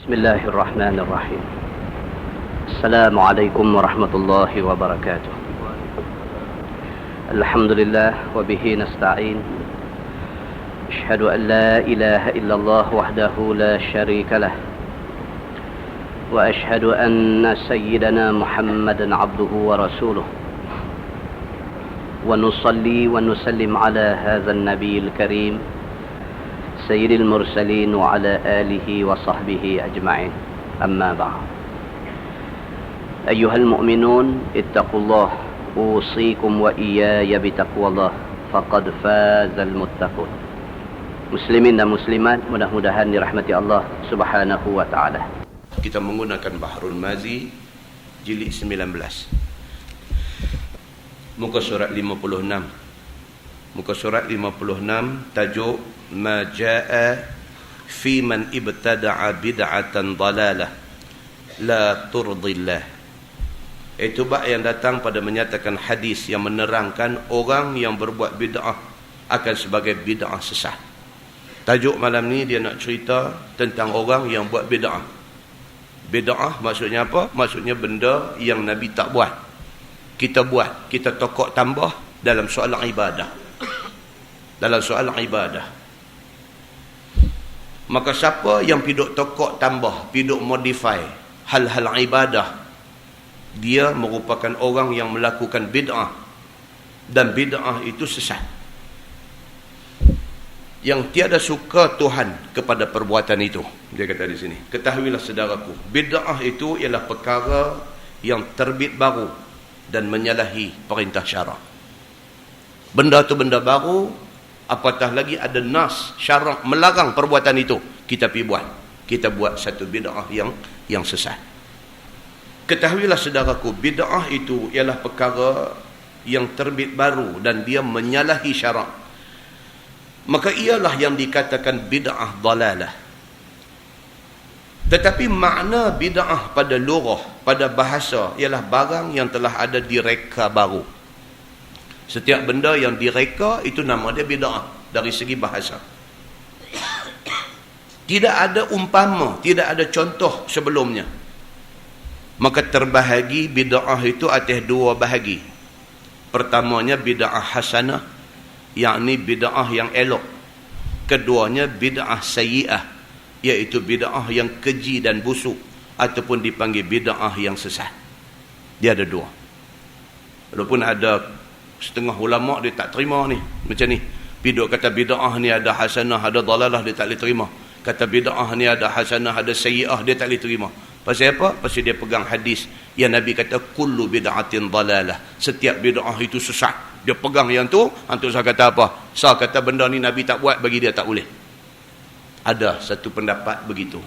بسم الله الرحمن الرحيم. السلام عليكم ورحمة الله وبركاته. الحمد لله وبه نستعين. أشهد أن لا إله إلا الله وحده لا شريك له، وأشهد أن سيدنا محمدا عبده ورسوله، ونصلي ونسلم على هذا النبي الكريم سيد المرسلين وعلى آله وصحبه أجمعين. أما بعد، أيها المؤمنون اتقوا الله، أوصيكم وإياي بتقوى الله، فقد فاز المتقون. Muslimin dan muslimat, mudah-mudahan dirahmati Allah Subhanahu wa taala. Kita menggunakan Bahrul Mazi jilid 19. Muka surat 56. Muka surat 56 tajuk Ma jaa fi man ibtada'a bid'atan dalalah la turdillah. Itu bab yang datang pada menyatakan hadis yang menerangkan orang yang berbuat bid'ah akan sebagai bid'ah sesat. Tajuk malam ni dia nak cerita tentang orang yang buat bid'ah. Bid'ah maksudnya apa? Maksudnya benda yang Nabi tak buat. Kita buat, kita tokok tambah dalam soalan ibadah. Dalam soalan ibadah. Maka siapa yang piduk tokok tambah, piduk modify hal-hal ibadah, dia merupakan orang yang melakukan bid'ah. Dan bid'ah itu sesat. Yang tiada suka Tuhan kepada perbuatan itu. Dia kata di sini, ketahuilah saudaraku, bid'ah itu ialah perkara yang terbit baru dan menyalahi perintah syarak. Benda tu benda baru, apatah lagi ada nas syarak melarang perbuatan itu, kita pergi buat. Kita buat satu bid'ah yang sesat. Ketahuilah saudaraku, bid'ah itu ialah perkara yang terbit baru dan dia menyalahi syarak. Maka ialah yang dikatakan bid'ah dalalah. Tetapi makna bid'ah pada lurah, pada bahasa, ialah barang yang telah ada direka baru. Setiap benda yang direka itu nama dia bid'ah dari segi bahasa. Tidak ada umpama, tidak ada contoh sebelumnya. Maka terbahagi bid'ah itu atas dua bahagi. Pertamanya bid'ah hasanah, yakni bid'ah yang elok. Keduanya bid'ah sayyi'ah, iaitu bid'ah yang keji dan busuk, ataupun dipanggil bid'ah yang sesat. Dia ada dua. Walaupun ada setengah ulama' dia tak terima ni, macam ni. Piduk kata bid'ah ni ada hasanah, ada dalalah, dia tak boleh terima. Kata bid'ah ni ada hasanah, ada sayyi'ah, dia tak boleh terima. Pasal apa? Pasal dia pegang hadis yang Nabi kata kullu bid'atin dalalah. Setiap bid'ah itu sesat. Dia pegang yang tu. Antuk saya kata apa? Saya kata benda ni Nabi tak buat, bagi dia tak boleh. Ada satu pendapat begitu.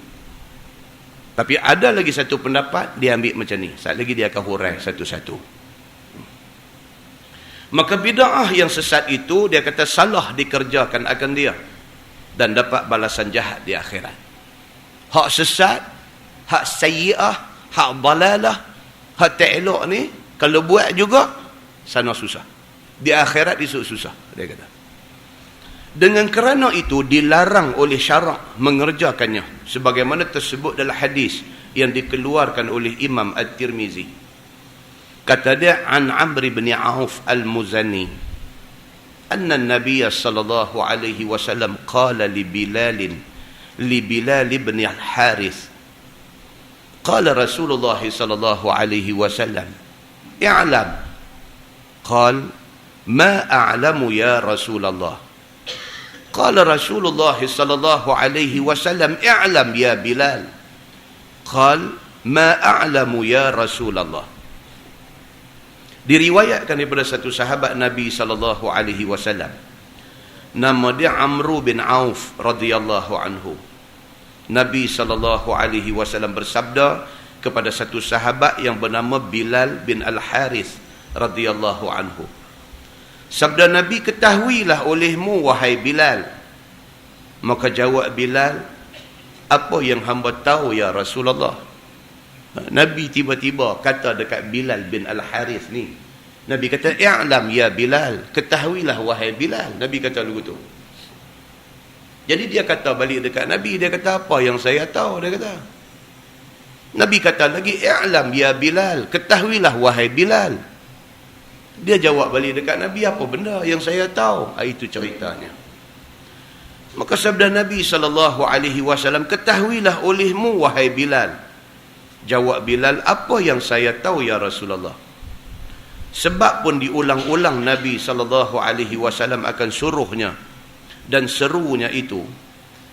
Tapi ada lagi satu pendapat, dia ambil macam ni. Saat lagi dia akan hurai satu-satu. Maka bid'ah yang sesat itu, dia kata salah dikerjakan akan dia dan dapat balasan jahat di akhirat. Hak sesat, hak sayyi'ah, hak dalalah, hak tak elok ni, kalau buat juga, sana susah. Di akhirat itu susah, dia kata. Dengan kerana itu, dilarang oleh syarak mengerjakannya. Sebagaimana tersebut dalam hadis yang dikeluarkan oleh Imam At-Tirmizi. Kata dia, an Amr bin Auf al-Muzani, anna an-nabiy sallallahu alaihi wasallam qala li Bilal ibn al-Harith, qala Rasulullah sallallahu alaihi wasallam, i'lam. Qal, ma a'lamu ya Rasulullah. Qala Rasulullah sallallahu alaihi wasallam, i'lam ya Bilal. Qal, ma a'lamu ya Rasulullah. Diriwayatkan daripada satu sahabat Nabi sallallahu alaihi wasallam. Nama dia Amr bin Auf radhiyallahu anhu. Nabi sallallahu alaihi wasallam bersabda kepada satu sahabat yang bernama Bilal bin Al-Harith radhiyallahu anhu. Sabda Nabi, ketahuilah olehmu wahai Bilal. Maka jawab Bilal, apa yang hamba tahu ya Rasulullah? Nabi tiba-tiba kata dekat Bilal bin Al-Harith ni, Nabi kata, i'lam ya Bilal, ketahuilah wahai Bilal. Nabi kata begitu. Jadi dia kata balik dekat Nabi, dia kata, apa yang saya tahu? Dia kata, Nabi kata lagi, i'lam ya Bilal, ketahuilah wahai Bilal. Dia jawab balik dekat Nabi, apa benda yang saya tahu? Itu ceritanya. Maka sabda Nabi SAW, ketahuilah olehmu wahai Bilal. Jawab Bilal, apa yang saya tahu ya Rasulullah? Sebab pun diulang-ulang Nabi SAW akan suruhnya dan serunya itu,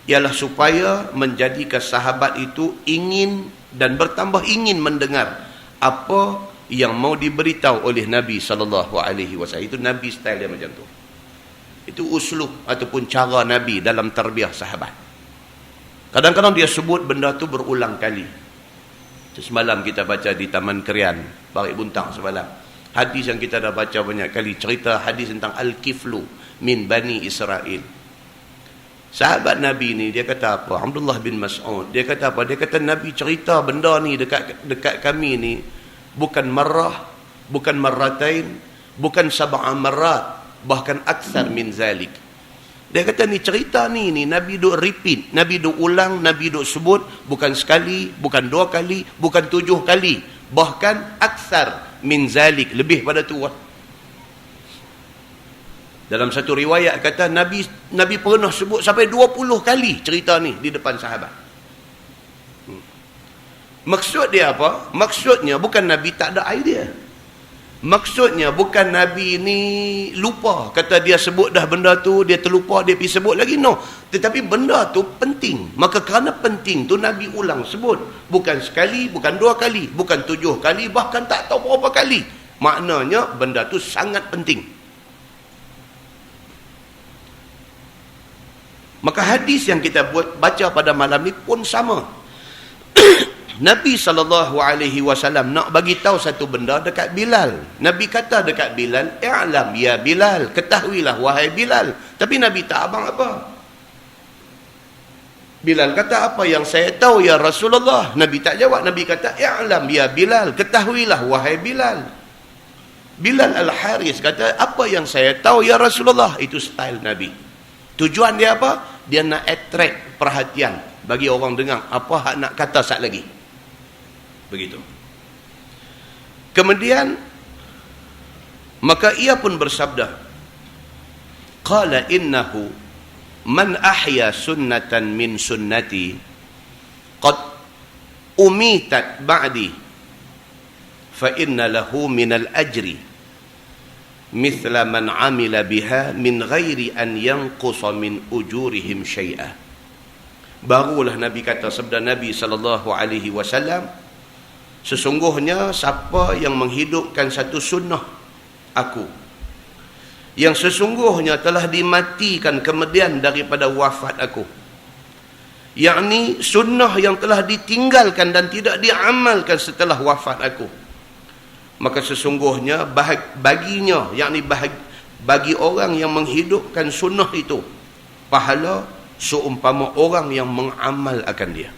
ialah supaya menjadikan sahabat itu ingin dan bertambah ingin mendengar apa yang mau diberitahu oleh Nabi SAW. Itu Nabi style dia macam tu. Itu uslub ataupun cara Nabi dalam tarbiyah sahabat. Kadang-kadang dia sebut benda tu berulang kali. Semalam kita baca di Taman Kerian, Barik Buntang semalam. Hadis yang kita dah baca banyak kali, cerita hadis tentang Al-Kiflu min Bani Israel. Sahabat Nabi ni dia kata apa? Abdullah bin Mas'ud. Dia kata apa? Dia kata Nabi cerita benda ni dekat kami ni bukan marrah, bukan marratain, bukan sab'a marrat, bahkan aksar min zalik. Dia kata ni cerita ni Nabi duk repeat, Nabi duk ulang, Nabi duk sebut bukan sekali, bukan 2 kali, bukan 7 kali, bahkan aksar min zalik, lebih pada tu. Dalam satu riwayat kata Nabi pernah sebut sampai 20 kali cerita ni di depan sahabat. Maksud dia apa? Maksudnya bukan Nabi tak ada idea. Maksudnya bukan Nabi ni lupa, kata dia sebut dah benda tu, dia terlupa, dia pergi sebut lagi. No. Tetapi benda tu penting. Maka kerana penting tu Nabi ulang sebut. Bukan sekali, bukan 2 kali, bukan 7 kali, bahkan tak tahu berapa kali. Maknanya benda tu sangat penting. Maka hadis yang kita baca pada malam ni pun sama. Nabi SAW nak bagi tahu satu benda dekat Bilal. Nabi kata dekat Bilal, i'lam ya Bilal, ketahuilah wahai Bilal. Tapi Nabi tak abang apa. Bilal kata, apa yang saya tahu ya Rasulullah? Nabi tak jawab. Nabi kata, i'lam ya Bilal, ketahuilah wahai Bilal. Bilal Al-Haris kata, apa yang saya tahu ya Rasulullah? Itu style Nabi. Tujuan dia apa? Dia nak attract perhatian bagi orang dengar apa hak nak kata sat lagi. Begitu. Kemudian maka ia pun bersabda, qala innahu man ahya sunnatan min sunnati qad umitat ba'di fa inna lahu min al-ajri mithla man amila biha min ghairi an yanqusa min ujurihim syai'a. Barulah Nabi kata, sabda Nabi SAW, sesungguhnya siapa yang menghidupkan satu sunnah aku, yang sesungguhnya telah dimatikan kemudian daripada wafat aku, yakni sunnah yang telah ditinggalkan dan tidak diamalkan setelah wafat aku, maka sesungguhnya baginya, yakni bagi orang yang menghidupkan sunnah itu, pahala seumpama orang yang mengamal akan dia.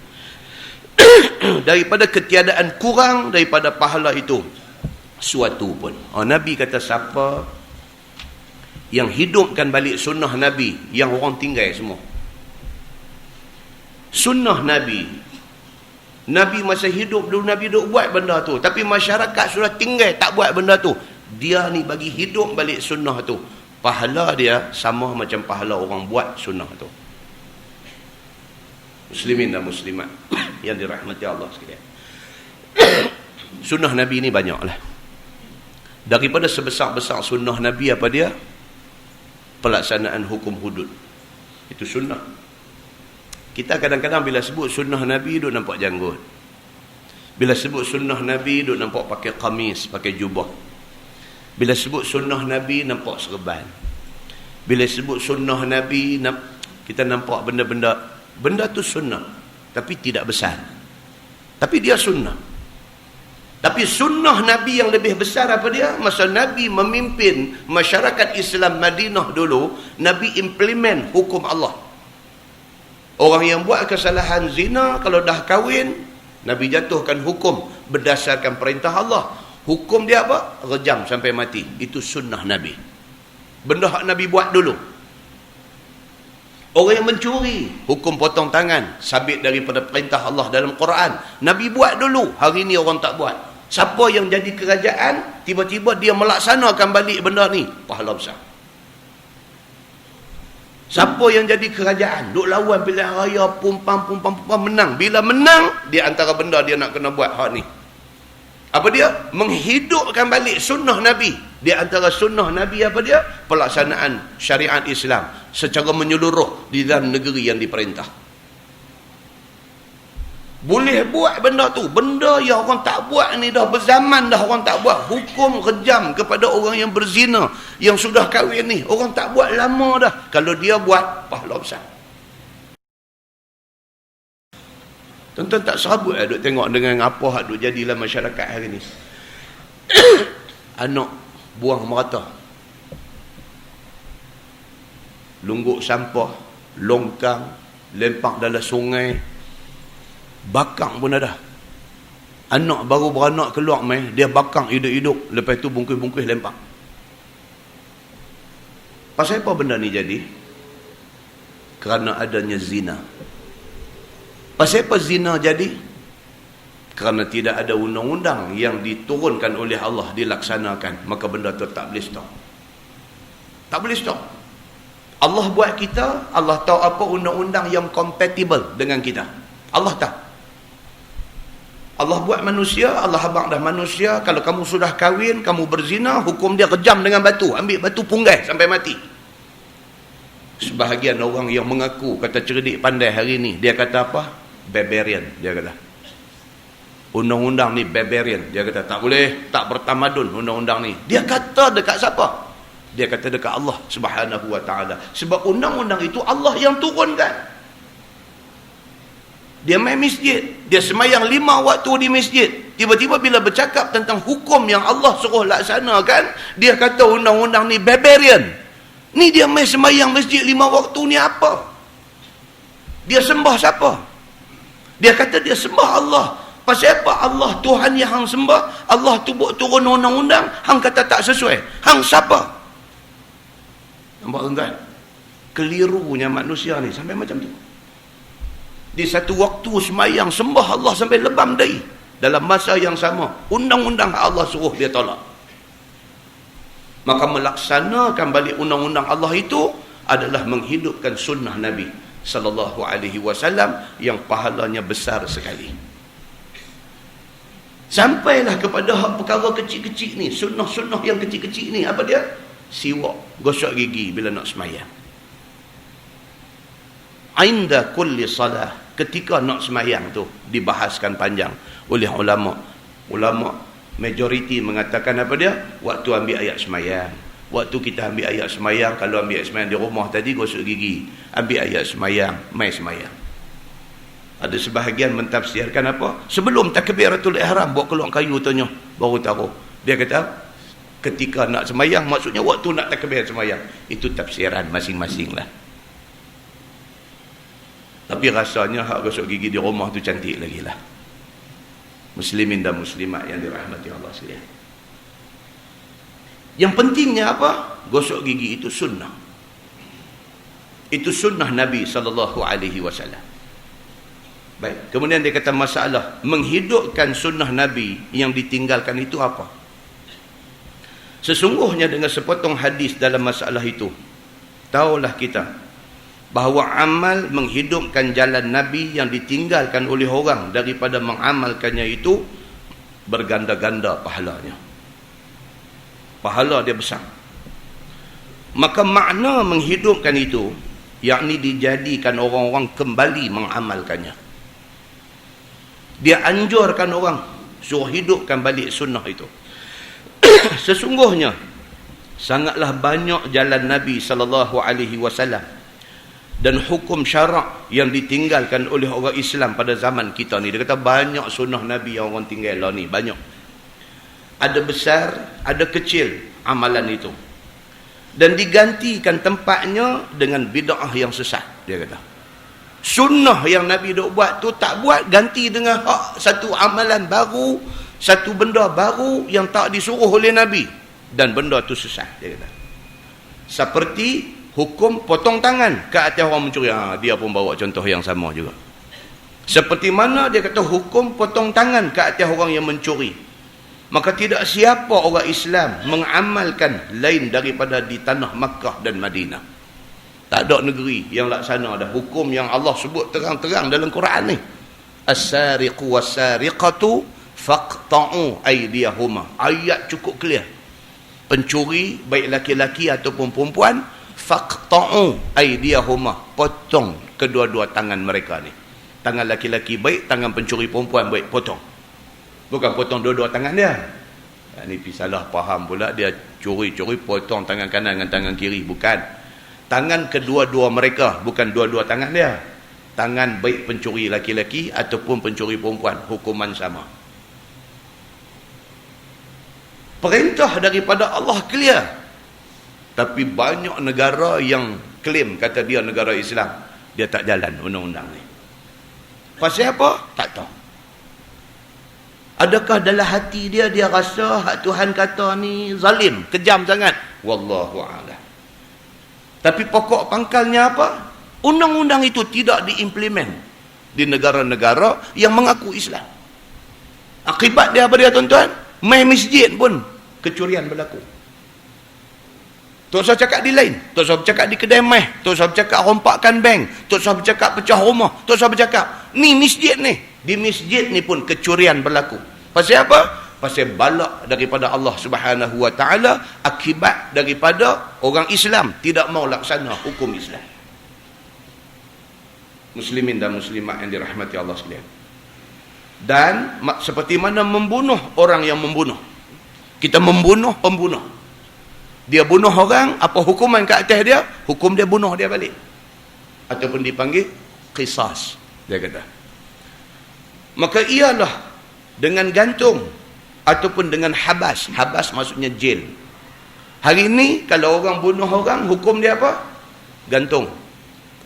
Daripada ketiadaan kurang daripada pahala itu suatu pun. Nabi kata siapa yang hidupkan balik sunnah Nabi yang orang tinggal semua. Sunnah Nabi masa hidup dulu Nabi duk buat benda tu, tapi masyarakat sudah tinggal tak buat benda tu. Dia ni bagi hidup balik sunnah tu, pahala dia sama macam pahala orang buat sunnah tu. Muslimin dan muslimat yang dirahmati Allah sekalian. Sunnah Nabi ni banyaklah. Daripada sebesar-besar sunnah Nabi apa dia? Pelaksanaan hukum hudud. Itu sunnah. Kita kadang-kadang bila sebut sunnah Nabi duk nampak janggut. Bila sebut sunnah Nabi duk nampak pakai kamis, pakai jubah. Bila sebut sunnah Nabi nampak serban. Bila sebut sunnah Nabi kita nampak benda tu sunnah, tapi tidak besar. Tapi dia sunnah. Tapi sunnah Nabi yang lebih besar apa dia? Masa Nabi memimpin masyarakat Islam Madinah dulu, Nabi implement hukum Allah. Orang yang buat kesalahan zina, kalau dah kahwin, Nabi jatuhkan hukum berdasarkan perintah Allah. Hukum dia apa? Rejam sampai mati. Itu sunnah Nabi. Benda hak Nabi buat dulu. Orang yang mencuri, hukum potong tangan, sabit daripada perintah Allah dalam Quran. Nabi buat dulu, hari ni orang tak buat. Siapa yang jadi kerajaan, tiba-tiba dia melaksanakan balik benda ni, pahala besar. Siapa yang jadi kerajaan, duk lawan pilihan raya, pumpang, menang. Bila menang, dia antara benda dia nak kena buat hak ni. Apa dia? Menghidupkan balik sunnah Nabi. Di antara sunnah Nabi apa dia? Pelaksanaan syariat Islam secara menyeluruh di dalam negeri yang diperintah. Boleh buat benda tu. Benda yang orang tak buat ni dah berzaman dah orang tak buat. Hukum rejam kepada orang yang berzina, yang sudah kahwin ni. Orang tak buat lama dah. Kalau dia buat, pahala besar. Tuan-tuan tak serabut duk tengok dengan apa hak duk jadilah masyarakat hari ni. Anak buang merata. Lungguk sampah, longkang, lempak dalam sungai, bakang pun ada. Anak baru beranak keluar mai, dia bakang hidup-hidup, lepas tu bungkus-bungkus lempak. Pasal apa benda ni jadi? Kerana adanya zina. Pasal apa zina jadi? Kerana tidak ada undang-undang yang diturunkan oleh Allah dilaksanakan, maka benda tu tak boleh stop. Tak boleh stop. Allah buat kita, Allah tahu apa undang-undang yang compatible dengan kita. Allah tahu. Allah buat manusia, Allah habaq dah manusia, kalau kamu sudah kahwin, kamu berzina, hukum dia kejam dengan batu. Ambil batu punggai sampai mati. Sebahagian orang yang mengaku kata cerdik pandai hari ni, dia kata apa? Barbarian, dia kata. Undang-undang ni barbarian. Dia kata tak boleh, tak bertamadun undang-undang ni. Dia kata dekat siapa? Dia kata dekat Allah Subhanahu wa ta'ala. Sebab undang-undang itu Allah yang turunkan. Dia main masjid, dia semayang 5 waktu di masjid. Tiba-tiba bila bercakap tentang hukum yang Allah suruh laksanakan, dia kata undang-undang ni barbarian. Ni dia main semayang masjid 5 waktu ni apa? Dia sembah siapa? Dia kata dia sembah Allah. Pasal apa? Allah Tuhan yang hang sembah, Allah tu buat turun undang-undang, hang kata tak sesuai. Hang siapa? Nampak tuan-tuan? Kelirunya manusia ni sampai macam tu. Di satu waktu semayang sembah Allah sampai lebam dahi. Dalam masa yang sama, undang-undang Allah suruh dia tolak. Maka melaksanakan balik undang-undang Allah itu adalah menghidupkan sunnah Nabi sallallahu alaihi wasallam yang pahalanya besar sekali. Sampailah kepada hak perkara kecil-kecil ni, sunnah-sunnah yang kecil-kecil ni, apa dia? Siwak, gosok gigi bila nak semayang. Inda kulli salah, ketika nak semayang tu dibahaskan panjang oleh ulama. Ulama majoriti mengatakan apa dia? Waktu ambil ayat semayang. Waktu kita ambil ayat semayang, kalau ambil ayat semayang di rumah tadi gosok gigi, ambil ayat semayang, mai semayang. Ada sebahagian mentafsirkan apa? Sebelum takbiratul ihram, buat keluar kayu tanya, baru taruh. Dia kata ketika nak semayang, maksudnya waktu nak takbir semayang. Itu tafsiran masing-masing lah. Tapi rasanya hak gosok gigi di rumah tu cantik lagi lah. Muslimin dan muslimat yang dirahmati Allah sekalian. Yang pentingnya apa? Gosok gigi itu sunnah. Itu sunnah Nabi SAW. Baik. Kemudian dia kata masalah menghidupkan sunnah Nabi yang ditinggalkan itu apa? Sesungguhnya dengan sepotong hadis dalam masalah itu, taulah kita bahawa amal menghidupkan jalan Nabi yang ditinggalkan oleh orang daripada mengamalkannya itu berganda-ganda pahalanya. Pahala dia besar. Maka makna menghidupkan itu, yakni dijadikan orang-orang kembali mengamalkannya. Dia anjurkan orang suruh hidupkan balik sunnah itu. Sesungguhnya sangatlah banyak jalan Nabi SAW dan hukum syarak yang ditinggalkan oleh orang Islam pada zaman kita ni. Dia kata banyak sunnah Nabi yang orang tinggal lah ni, banyak. Ada besar, ada kecil amalan itu. Dan digantikan tempatnya dengan bid'ah yang sesat, dia kata. Sunnah yang Nabi duk buat tu tak buat, ganti dengan satu amalan baru, satu benda baru yang tak disuruh oleh Nabi. Dan benda tu sesat, dia kata. Seperti hukum potong tangan ke atas orang mencuri. Dia pun bawa contoh yang sama juga. Seperti mana dia kata hukum potong tangan ke atas orang yang mencuri. Maka tidak siapa orang Islam mengamalkan lain daripada di tanah Makkah dan Madinah. Tak ada negeri yang laksana ada hukum yang Allah sebut terang-terang dalam Quran ni. As-sariqu was-sariqatu faqta'u aydiyahuma. Ayat cukup clear. Pencuri baik laki-laki ataupun perempuan, faqta'u aydiyahuma, potong kedua-dua tangan mereka ni. Tangan laki-laki baik, tangan pencuri perempuan baik, potong. Bukan potong dua-dua tangan dia. Ini salah faham pula, dia curi-curi potong tangan kanan dengan tangan kiri. Bukan. Tangan kedua-dua mereka, bukan dua-dua tangan dia. Tangan baik pencuri laki-laki ataupun pencuri perempuan, hukuman sama. Perintah daripada Allah clear. Tapi banyak negara yang klaim kata dia negara Islam, dia tak jalan undang-undang ni. Pasal apa? Tak tahu. Adakah dalam hati dia rasa hak Tuhan kata ni zalim, kejam sangat? Wallahu a'lam. Tapi pokok pangkalnya apa? Undang-undang itu tidak diimplement di negara-negara yang mengaku Islam. Akibat dia apa dia tuan-tuan? Mai masjid pun kecurian berlaku. Tak usah cakap di lain, tak usah bercakap di kedai meh, tak usah bercakap rompakkan bank, tak usah bercakap pecah rumah, tak usah bercakap. Ni masjid ni, di masjid ni pun kecurian berlaku. Pasal apa? Pasal balak daripada Allah Subhanahu wa taala akibat daripada orang Islam tidak mau laksana hukum Islam. Muslimin dan muslimat yang dirahmati Allah sekalian. Dan seperti mana membunuh orang yang membunuh. Kita membunuh pembunuh. Dia bunuh orang, apa hukuman ke atas dia? Hukum dia bunuh dia balik. Ataupun dipanggil qisas, dia kata. Maka ialah dengan gantung ataupun dengan habas. Habas maksudnya jail. Hari ini kalau orang bunuh orang, hukum dia apa? Gantung.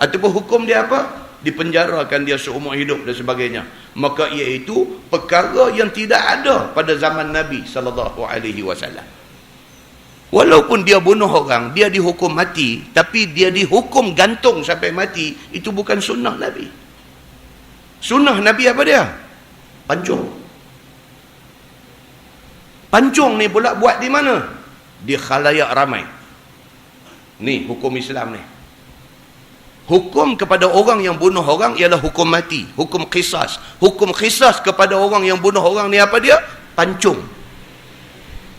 Ataupun hukum dia apa? Dipenjarakan dia seumur hidup dan sebagainya. Maka iaitu perkara yang tidak ada pada zaman Nabi SAW. Walaupun dia bunuh orang, dia dihukum mati, tapi dia dihukum gantung sampai mati, itu bukan sunnah Nabi. Sunnah Nabi apa dia? Pancung. Pancung ni pula buat di mana? Di khalayak ramai. Ni hukum Islam ni. Hukum kepada orang yang bunuh orang ialah hukum mati, hukum qisas. Hukum qisas kepada orang yang bunuh orang ni apa dia? Pancung.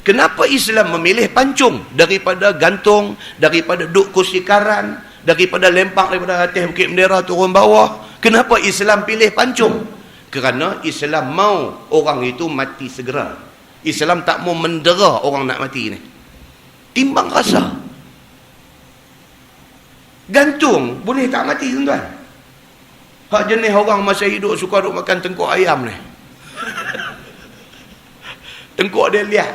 Kenapa Islam memilih pancung daripada gantung, daripada duduk kursi karan, daripada lempak daripada atas bukit bendera turun bawah? Kenapa Islam pilih pancung? Kerana Islam mau orang itu mati segera. Islam tak mau mendera orang nak mati ni. Timbang rasa. Gantung boleh tak mati tuan-tuan? Hak jenis orang masa hidup suka duk makan tengkuk ayam ni. Tengkuk dia lihat.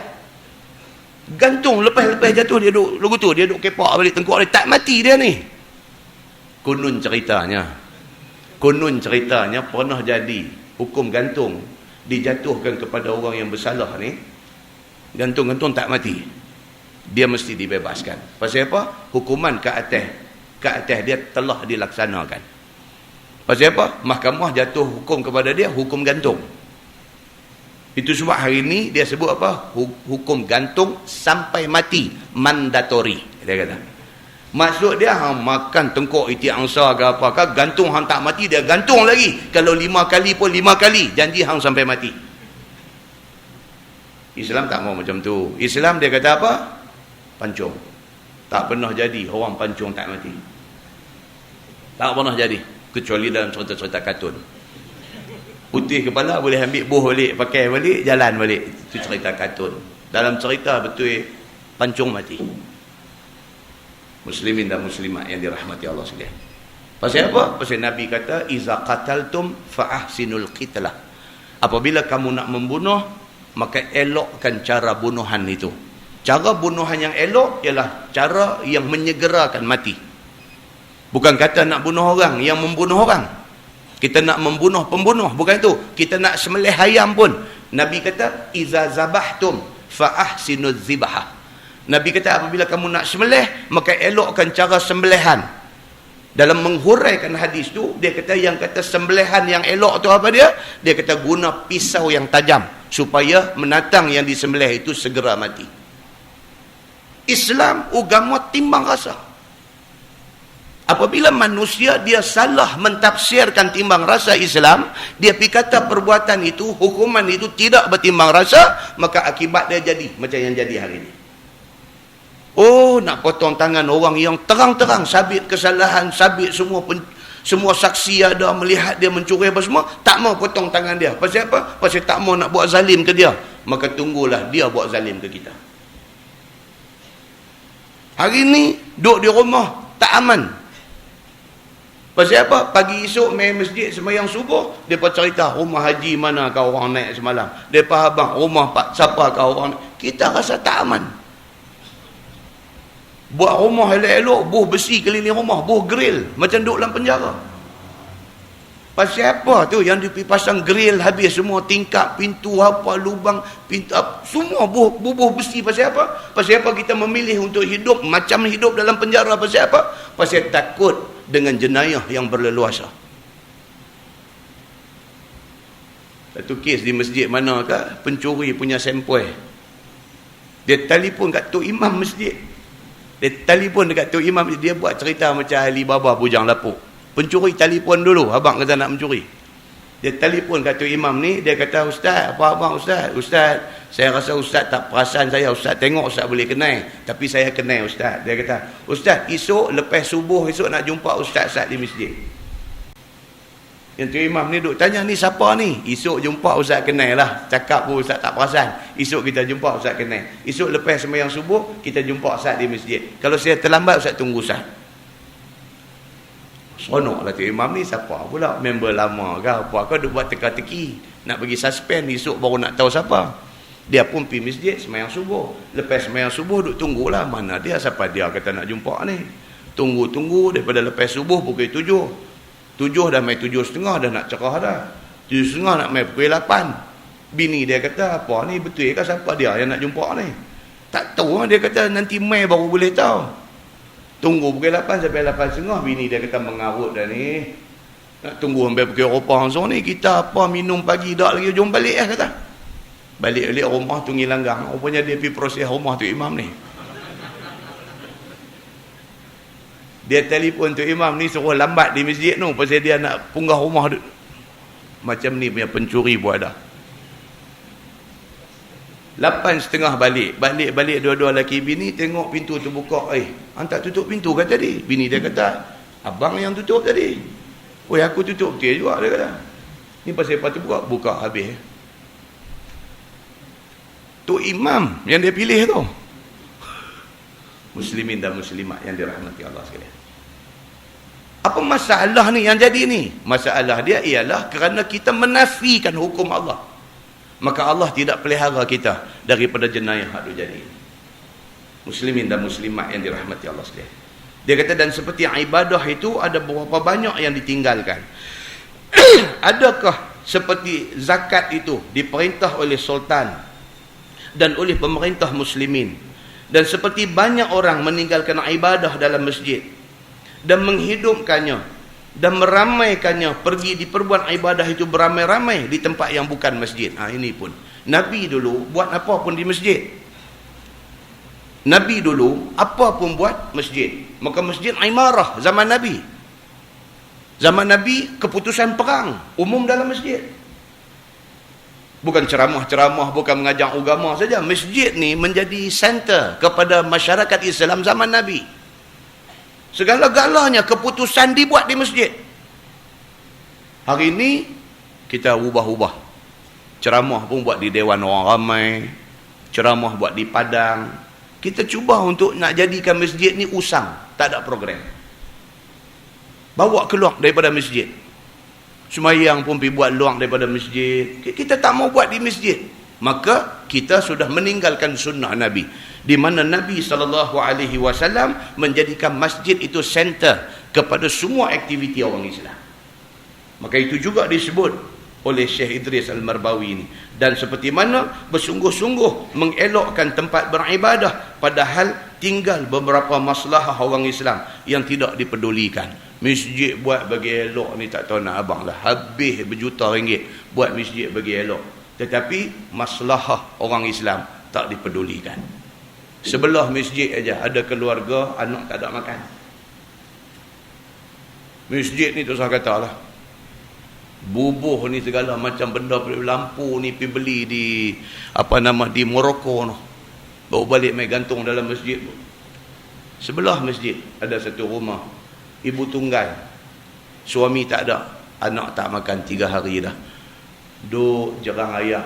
Gantung lepas jatuh dia duk lagu tu dia duk kepak balik tengkuk dia, tak mati dia ni. Konon ceritanya pernah jadi hukum gantung dijatuhkan kepada orang yang bersalah ni. Gantung-gantung tak mati, dia mesti dibebaskan. Pasal apa? Hukuman ke atas dia telah dilaksanakan. Pasal apa? Mahkamah jatuh hukum kepada dia hukum gantung. Itu sebab hari ni dia sebut apa? Hukum gantung sampai mati, mandatory, dia kata. Maksud dia hang makan tengkuk iti angsa ke apakah, gantung hang tak mati, dia gantung lagi. Kalau 5 kali pun 5 kali, janji hang sampai mati. Islam tak mau macam tu. Islam dia kata apa? Pancung. Tak pernah jadi orang pancung tak mati. Tak pernah jadi, kecuali dalam cerita-cerita kartun. Putih kepala boleh ambil buh balik, pakai balik, jalan balik. Itu cerita kartun. Dalam cerita betul pancung mati. Muslimin dan muslimat yang dirahmati Allah sekalian. Pasal apa? Pasal Nabi kata iza qataltum fa ahsinul qitlah. Apabila kamu nak membunuh, maka elokkan cara bunuhan itu. Cara bunuhan yang elok ialah cara yang menyegerakan mati. Bukan kata nak bunuh orang yang membunuh orang. Kita nak membunuh pembunuh, bukan itu. Kita nak sembelih ayam pun, Nabi kata iza zabahtum fa ahsinuz zibhah. Nabi kata apabila kamu nak sembelih, maka elokkan cara sembelihan. Dalam menghuraikan hadis tu, dia kata yang kata sembelihan yang elok tu apa dia? Dia kata guna pisau yang tajam supaya menatang yang disembelih itu segera mati. Islam agama timbang rasa. Apabila manusia dia salah mentafsirkan timbang rasa Islam, dia pergi kata perbuatan itu, hukuman itu tidak bertimbang rasa, maka akibat dia jadi macam yang jadi hari ini. Oh, nak potong tangan orang yang terang-terang sabit kesalahan, sabit semua saksi ada melihat dia mencuri apa semua, tak mau potong tangan dia. Pasal apa? Pasal tak mau nak buat zalim ke dia. Maka tunggulah dia buat zalim ke kita. Hari ni duduk di rumah tak aman. Pasal apa? Pagi esok main masjid sembahyang subuh, depa cerita rumah haji mana kau orang naik semalam. Depa abang rumah pak siapa kau orang. Kita rasa tak aman. Buat rumah elok-elok, buh besi keliling rumah, buh grill, macam duduk dalam penjara. Pasal apa tu yang dipasang grill habis semua tingkap, pintu apa, lubang, pintu apa, semua bubuh besi. Pasal apa? Pasal apa kita memilih untuk hidup macam hidup dalam penjara? Pasal apa? Pasal takut dengan jenayah yang berleluasa. Satu kes di masjid manakah, pencuri punya sempoi. Dia telefon kat Tok Imam masjid. Dia telefon dekat Tok Imam, dia buat cerita macam Alibaba bujang lapuk. Pencuri telefon dulu, abang kata nak mencuri. Dia telefon kat Tok Imam ni, dia kata, Ustaz, apa abang Ustaz? Ustaz, saya rasa Ustaz tak perasan saya. Ustaz tengok Ustaz boleh kenal, tapi saya kenal Ustaz. Dia kata, Ustaz, esok lepas subuh, esok nak jumpa Ustaz di masjid. Yang Tok Imam ni duk tanya, ni siapa ni? Esok jumpa Ustaz kenal lah. Cakap pun Ustaz tak perasan. Esok kita jumpa Ustaz kenal. Esok lepas sembahyang subuh, kita jumpa Ustaz di masjid. Kalau saya terlambat, Ustaz tunggu Ustaz. Seronoklah Tok Imam ni, siapa pula? Member lama ke apa? Kau duk buat teka-teki. Nak bagi suspend, esok baru nak tahu siapa. Dia pun pergi masjid sembahyang subuh. Lepas sembahyang subuh, duk tunggulah. Mana dia, siapa dia kata nak jumpa ni. Tunggu daripada lepas subuh pukul 7. 7 dah main 7.30 dah nak cerah dah. 7.30 nak main pukul 8. Bini dia kata, apa ni betul ke siapa dia yang nak jumpa ni? Tak tahu, dia kata nanti main baru boleh tahu. Tunggu pukul 8 sampai 8.30, bini dia kata mengarut dah ni. Nak tunggu sampai pukul 8 ni, kita apa minum pagi dak lagi, jom balik kata. Balik rumah Tungi Langgang. Rupanya dia pergi proses rumah tu Imam ni. Dia telefon tu Imam ni suruh lambat di masjid tu pasal dia nak punggah rumah tu. Macam ni punya pencuri pun ada. 8.30 balik dua-dua lelaki bini tengok pintu tu buka. Hantar tutup pintu kan tadi? Bini dia kata, abang yang tutup tadi. Aku tutup betul juga dia kata. Ni pasal apa tu buka habis. Tu Imam yang dia pilih tu. Muslimin dan muslimat yang dirahmati Allah sekalian. Apa masalah ni yang jadi ni? Masalah dia ialah kerana kita menafikan hukum Allah. Maka Allah tidak pelihara kita daripada jenayah yang jadi. Muslimin dan muslimat yang dirahmati Allah sekalian. Dia kata, dan seperti ibadah itu ada berapa banyak yang ditinggalkan. Adakah seperti zakat itu diperintah oleh sultan dan oleh pemerintah muslimin, dan seperti banyak orang meninggalkan ibadah dalam masjid dan menghidupkannya dan meramaikannya, pergi diperbuat ibadah itu beramai-ramai di tempat yang bukan masjid. Ini pun Nabi dulu buat apa pun di masjid. Nabi dulu apa pun buat masjid. Maka masjid imarah zaman Nabi. Zaman Nabi keputusan perang umum dalam masjid. Bukan ceramah-ceramah, bukan mengajar agama saja. Masjid ni menjadi center kepada masyarakat Islam zaman Nabi. Segala-galanya keputusan dibuat di masjid. Hari ini kita ubah-ubah. Ceramah pun buat di dewan orang ramai. Ceramah buat di padang. Kita cuba untuk nak jadikan masjid ni usang. Tak ada program. Bawa keluar daripada masjid. Semayang pun pergi buat luar daripada masjid. Kita tak mau buat di masjid. Maka kita sudah meninggalkan sunnah Nabi, di mana Nabi SAW menjadikan masjid itu center kepada semua aktiviti orang Islam. Maka itu juga disebut oleh Syekh Idris Al-Marbawi ini. Dan seperti mana bersungguh-sungguh mengelokkan tempat beribadah, padahal tinggal beberapa masalah orang Islam yang tidak dipedulikan. Masjid buat bagi elok ni tak tahu nak abang lah. Habis berjuta ringgit buat masjid bagi elok. Tetapi masalah orang Islam tak dipedulikan. Sebelah masjid aja ada keluarga anak tak ada makan. Masjid ni tu saya kata lah, bubuh ni segala macam benda, lampu ni pergi beli di di Morocco no. Bawa balik mai gantung dalam masjid. Sebelah masjid ada satu rumah, ibu tunggal, suami tak ada, anak tak makan 3 hari dah. Duk jerang ayam,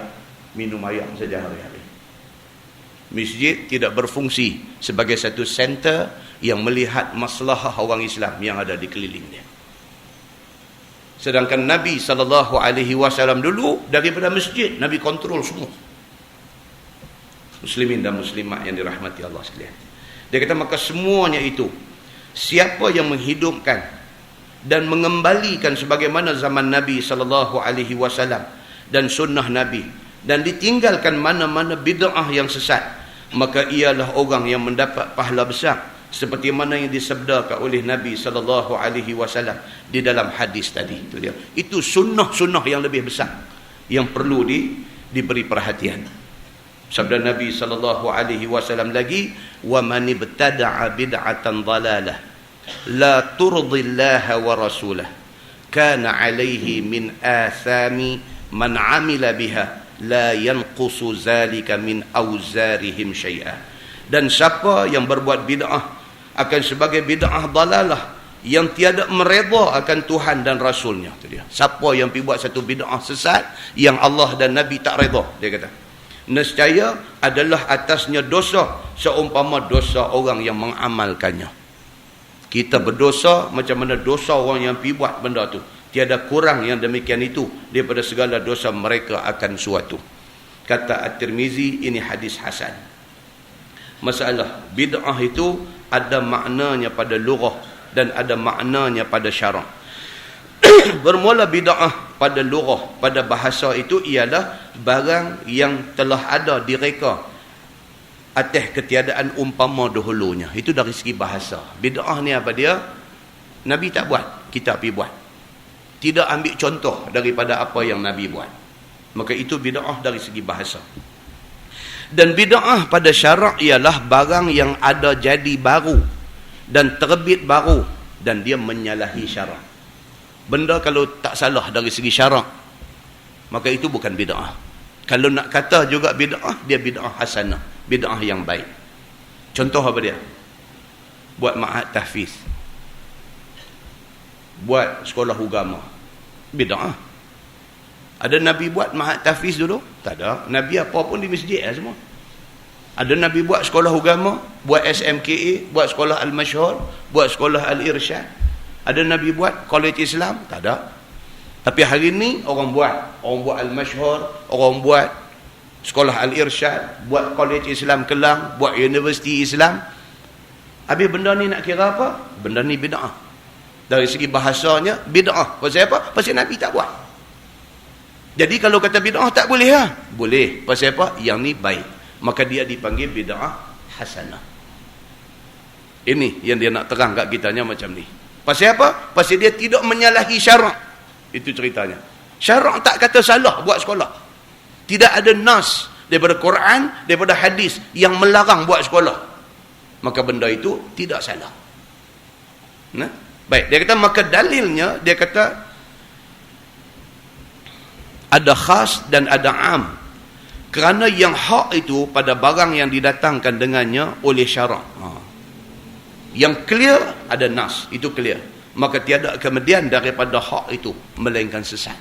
minum ayam saja hari-hari. Masjid tidak berfungsi sebagai satu center yang melihat masalah orang Islam yang ada di kelilingnya. Sedangkan Nabi SAW dulu daripada masjid, Nabi kontrol semua. Muslimin dan muslimat yang dirahmati Allah sekalian. Dia kata maka semuanya itu, siapa yang menghidupkan dan mengembalikan sebagaimana zaman Nabi SAW dan sunnah Nabi, dan ditinggalkan mana-mana bid'ah yang sesat, maka ialah orang yang mendapat pahala besar, seperti mana yang disabdakan oleh Nabi SAW di dalam hadis tadi. Itu dia. Itu sunnah-sunnah yang lebih besar yang perlu diberi perhatian. Sabda Nabi SAW lagi, wa man ibtada'a bid'atan dhalalah la turdillaha wa rasulah kana 'alaihi min athami man 'amila biha la yanqusu zalika min auzarihim syai'a. Dan siapa yang berbuat bid'ah akan sebagai bid'ah dalalah yang tiada mereda akan Tuhan dan Rasulnya. Itu dia. Siapa yang pergi buat satu bid'ah sesat yang Allah dan Nabi tak reda, dia kata, nescaya adalah atasnya dosa seumpama dosa orang yang mengamalkannya. Kita berdosa macam mana dosa orang yang pergi buat benda tu. Tiada kurang yang demikian itu daripada segala dosa mereka akan suatu. Kata At-Tirmizi, ini hadis hasan. Masalah bid'ah itu ada maknanya pada lughah dan ada maknanya pada syarak. Bermula bid'ah pada lughah, pada bahasa itu ialah barang yang telah ada direka atas ketiadaan umpama dahulunya. Itu dari segi bahasa. Bid'ah ni apa dia? Nabi tak buat, kita pergi buat. Tidak ambil contoh daripada apa yang Nabi buat. Maka itu bid'ah dari segi bahasa. Dan bid'ah pada syarak ialah barang yang ada jadi baru dan terbit baru dan dia menyalahi syarak. Benda kalau tak salah dari segi syarak, maka itu bukan bid'ah. Kalau nak kata juga bid'ah, dia bid'ah hasanah, bid'ah yang baik. Contoh apa dia? Buat ma'had tahfiz, buat sekolah agama, bid'ah. Ada Nabi buat ma'had tahfiz dulu? Tak ada. Nabi apa pun di masjid lah semua. Ada Nabi buat sekolah agama, buat SMKA, buat sekolah Al-Mashhur, buat sekolah Al-Irsyad. Ada Nabi buat college Islam? Tak ada. Tapi hari ni orang buat Al-Mashhur, orang buat sekolah Al-Irsyad, buat college Islam Kelang, buat universiti Islam. Habis benda ni nak kira apa? Benda ni bid'ah. Dari segi bahasanya bid'ah. Pasal apa? Pasal Nabi tak buat. Jadi kalau kata bid'ah tak boleh lah? Boleh. Pasal apa? Yang ni baik. Maka dia dipanggil bid'ah hasanah. Ini yang dia nak terang kat kitanya macam ni. Pasal apa? Pasal dia tidak menyalahi syarak. Itu ceritanya. Syarak tak kata salah buat sekolah. Tidak ada nas daripada Quran, daripada hadis yang melarang buat sekolah. Maka benda itu tidak salah. Nah? Baik, dia kata maka dalilnya, dia kata ada khas dan ada am. Kerana yang hak itu pada barang yang didatangkan dengannya oleh syarak. Yang clear ada nas, itu clear. Maka tiada kemudian daripada hak itu melainkan sesat.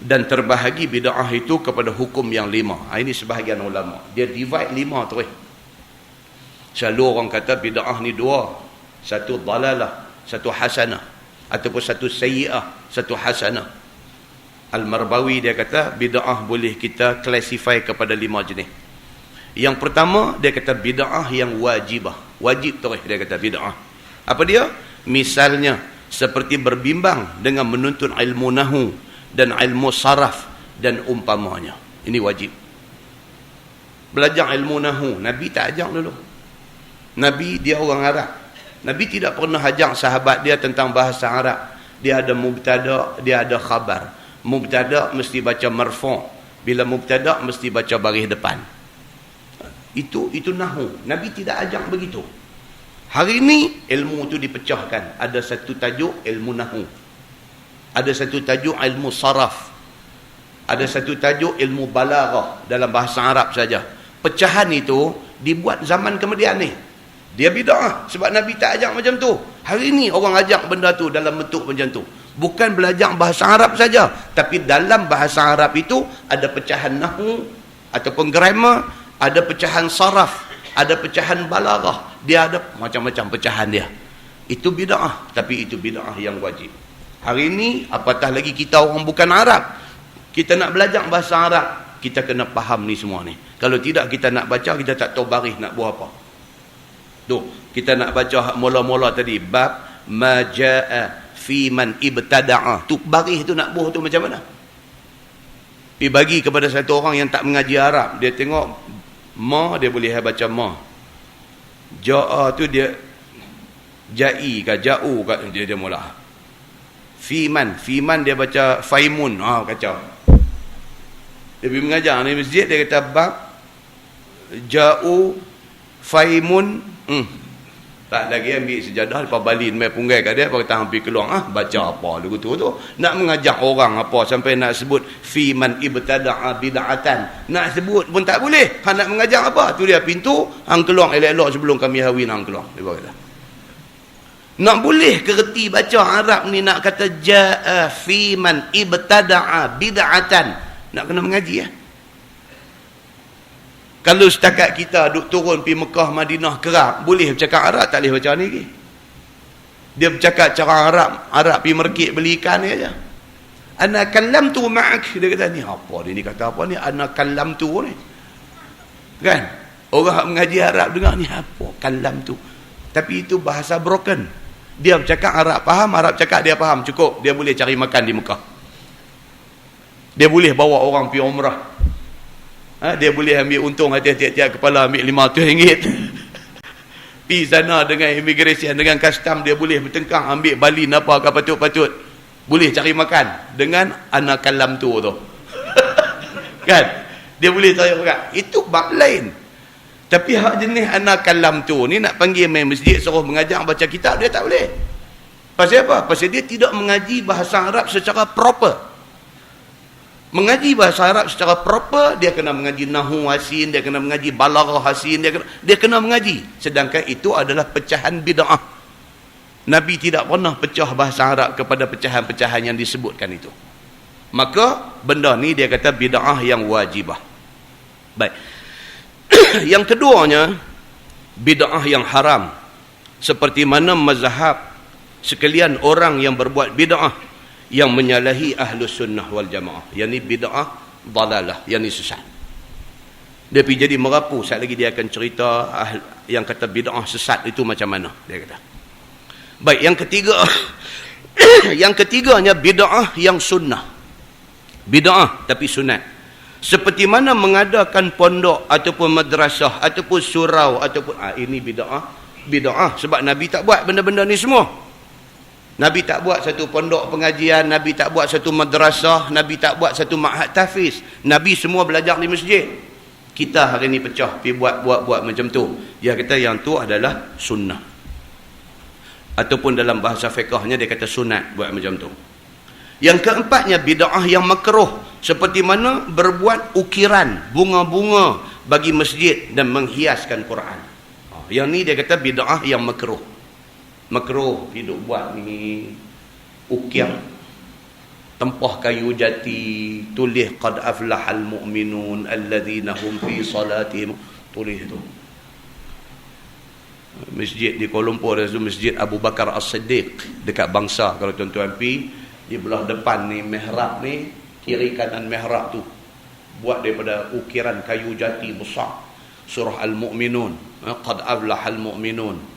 Dan terbahagi bid'ah itu kepada hukum yang 5. Ini sebahagian ulama. Dia divide 5 terus. Selalu orang kata bid'ah ni 2. Satu dalalah, satu hasanah. Ataupun satu sayyi'ah, satu hasanah. Al-Marbawi dia kata bid'ah boleh kita classify kepada 5 jenis. Yang pertama dia kata bid'ah yang wajibah. Wajib terus dia kata bid'ah. Apa dia? Misalnya seperti berbimbang dengan menuntut ilmu nahu dan ilmu saraf dan umpamanya. Ini wajib. Belajar ilmu nahu, Nabi tak ajar dulu. Nabi dia orang Arab. Nabi tidak pernah ajar sahabat dia tentang bahasa Arab. Dia ada mubtada, dia ada khabar. Mubtada mesti baca marfu'. Bila mubtada mesti baca baris depan. Itu nahu. Nabi tidak ajar begitu. Hari ini ilmu itu dipecahkan. Ada satu tajuk ilmu nahu. Ada satu tajuk ilmu saraf. Ada satu tajuk ilmu balaghah dalam bahasa Arab saja. Pecahan itu dibuat zaman kemudian ni. Dia bid'ah sebab Nabi tak ajar macam tu. Hari ini orang ajar benda tu dalam bentuk macam tu. Bukan belajar bahasa Arab saja, tapi dalam bahasa Arab itu ada pecahan nahwu ataupun grammar, ada pecahan saraf, ada pecahan balaghah. Dia ada macam-macam pecahan dia. Itu bid'ah, tapi itu bid'ah yang wajib. Hari ini apatah lagi kita orang bukan Arab. Kita nak belajar bahasa Arab, kita kena faham ni semua ni. Kalau tidak kita nak baca, kita tak tahu baris nak buat apa. Tu, kita nak baca mula-mula tadi bab ma jaa fi man ibtada'a. Tu baris tu nak buat tu macam mana? Pi bagi kepada satu orang yang tak mengaji Arab, dia tengok ma dia boleh baca ma. Jaa tu dia jai ke ja'u ke dia mula. Fiman dia baca faimun. Kacau. Dia pergi mengajar ni masjid, dia kata bab ja'u faimun. Tak lagi ambil sejadah lepas balin mai punggai kat dia, lepas tahan pergi keluar. Baca apa lagu tu. Nak mengajar orang apa sampai nak sebut fi man ibtada'a bid'atan. Nak sebut pun tak boleh. Hang nak mengajar apa? Tu dia pintu, hang keluar elok-elok sebelum kami kahwin hang keluar. Dia kata. Nak boleh kerti baca Arab ni nak kata ja'a fi man ibtada'a bid'atan. Nak kena mengaji ya. Kalau setakat kita duk turun pergi Mekah, Madinah, Kerap, boleh bercakap Arab, tak boleh baca ni lagi. Dia bercakap cara Arab pergi merkik beli ikan ni aja. Ana kallamtu ma'ak. Dia kata ni apa dia ni kata apa ni? Ana kallamtu ni. Kan? Orang mengaji Arab dengar ni apa? Kallamtu. Tapi itu bahasa broken. Dia bercakap Arab faham, Arab cakap dia faham, cukup. Dia boleh cari makan di Mekah. Dia boleh bawa orang pergi umrah. Dia boleh ambil untung tiap-tiap kepala ambil RM500. Pergi sana dengan immigration, dengan custom, dia boleh bertengkar ambil balin apa patut-patut. Boleh cari makan dengan anak kalam tu. Kan? Dia boleh cari makan. Itu bab lain. Tapi hak jenis anak kalam tu ni nak panggil main masjid suruh mengajar baca kitab, dia tak boleh. Pasal apa? Pasal dia tidak mengaji bahasa Arab secara proper. Mengaji bahasa Arab secara proper, dia kena mengaji nahu hasin, dia kena mengaji balaghah hasin, dia kena mengaji. Sedangkan itu adalah pecahan bid'ah. Nabi tidak pernah pecah bahasa Arab kepada pecahan-pecahan yang disebutkan itu. Maka benda ni dia kata bid'ah yang wajibah. Baik. Yang keduanya, bid'ah yang haram. Seperti mana mazhab sekalian orang yang berbuat bid'ah yang menyalahi ahlus sunnah wal jamaah. Yang ni bid'ah dalalah, yang ni sesat. Dia pergi jadi merapu. Sekali lagi dia akan cerita yang kata bid'ah sesat itu macam mana, dia kata. Baik, yang ketiga yang ketiganya bid'ah yang sunnah. Bid'ah tapi sunat. Seperti mana mengadakan pondok ataupun madrasah ataupun surau ataupun ini bid'ah sebab Nabi tak buat benda-benda ni semua. Nabi tak buat satu pondok pengajian, Nabi tak buat satu madrasah, Nabi tak buat satu ma'had tahfiz. Nabi semua belajar di masjid. Kita hari ni pecah, pergi buat macam tu. Dia kata yang tu adalah sunnah. Ataupun dalam bahasa fiqahnya dia kata sunat buat macam tu. Yang keempatnya bid'ah yang makruh. Seperti mana berbuat ukiran bunga-bunga bagi masjid dan menghiaskan Quran. Yang ni dia kata bid'ah yang makruh. Makruh hidup buat ni ukir tempah kayu jati, tulis qad aflahal mu'minun alladzina hum fi salatihim, tulis tu. Masjid di Kuala Lumpur ada Masjid Abu Bakar As-Siddiq dekat Bangsa. Kalau tuan-tuan pergi di belah depan ni mihrab ni, kiri kanan mihrab tu buat daripada ukiran kayu jati besar surah Al-Mu'minun, qad aflahal mu'minun.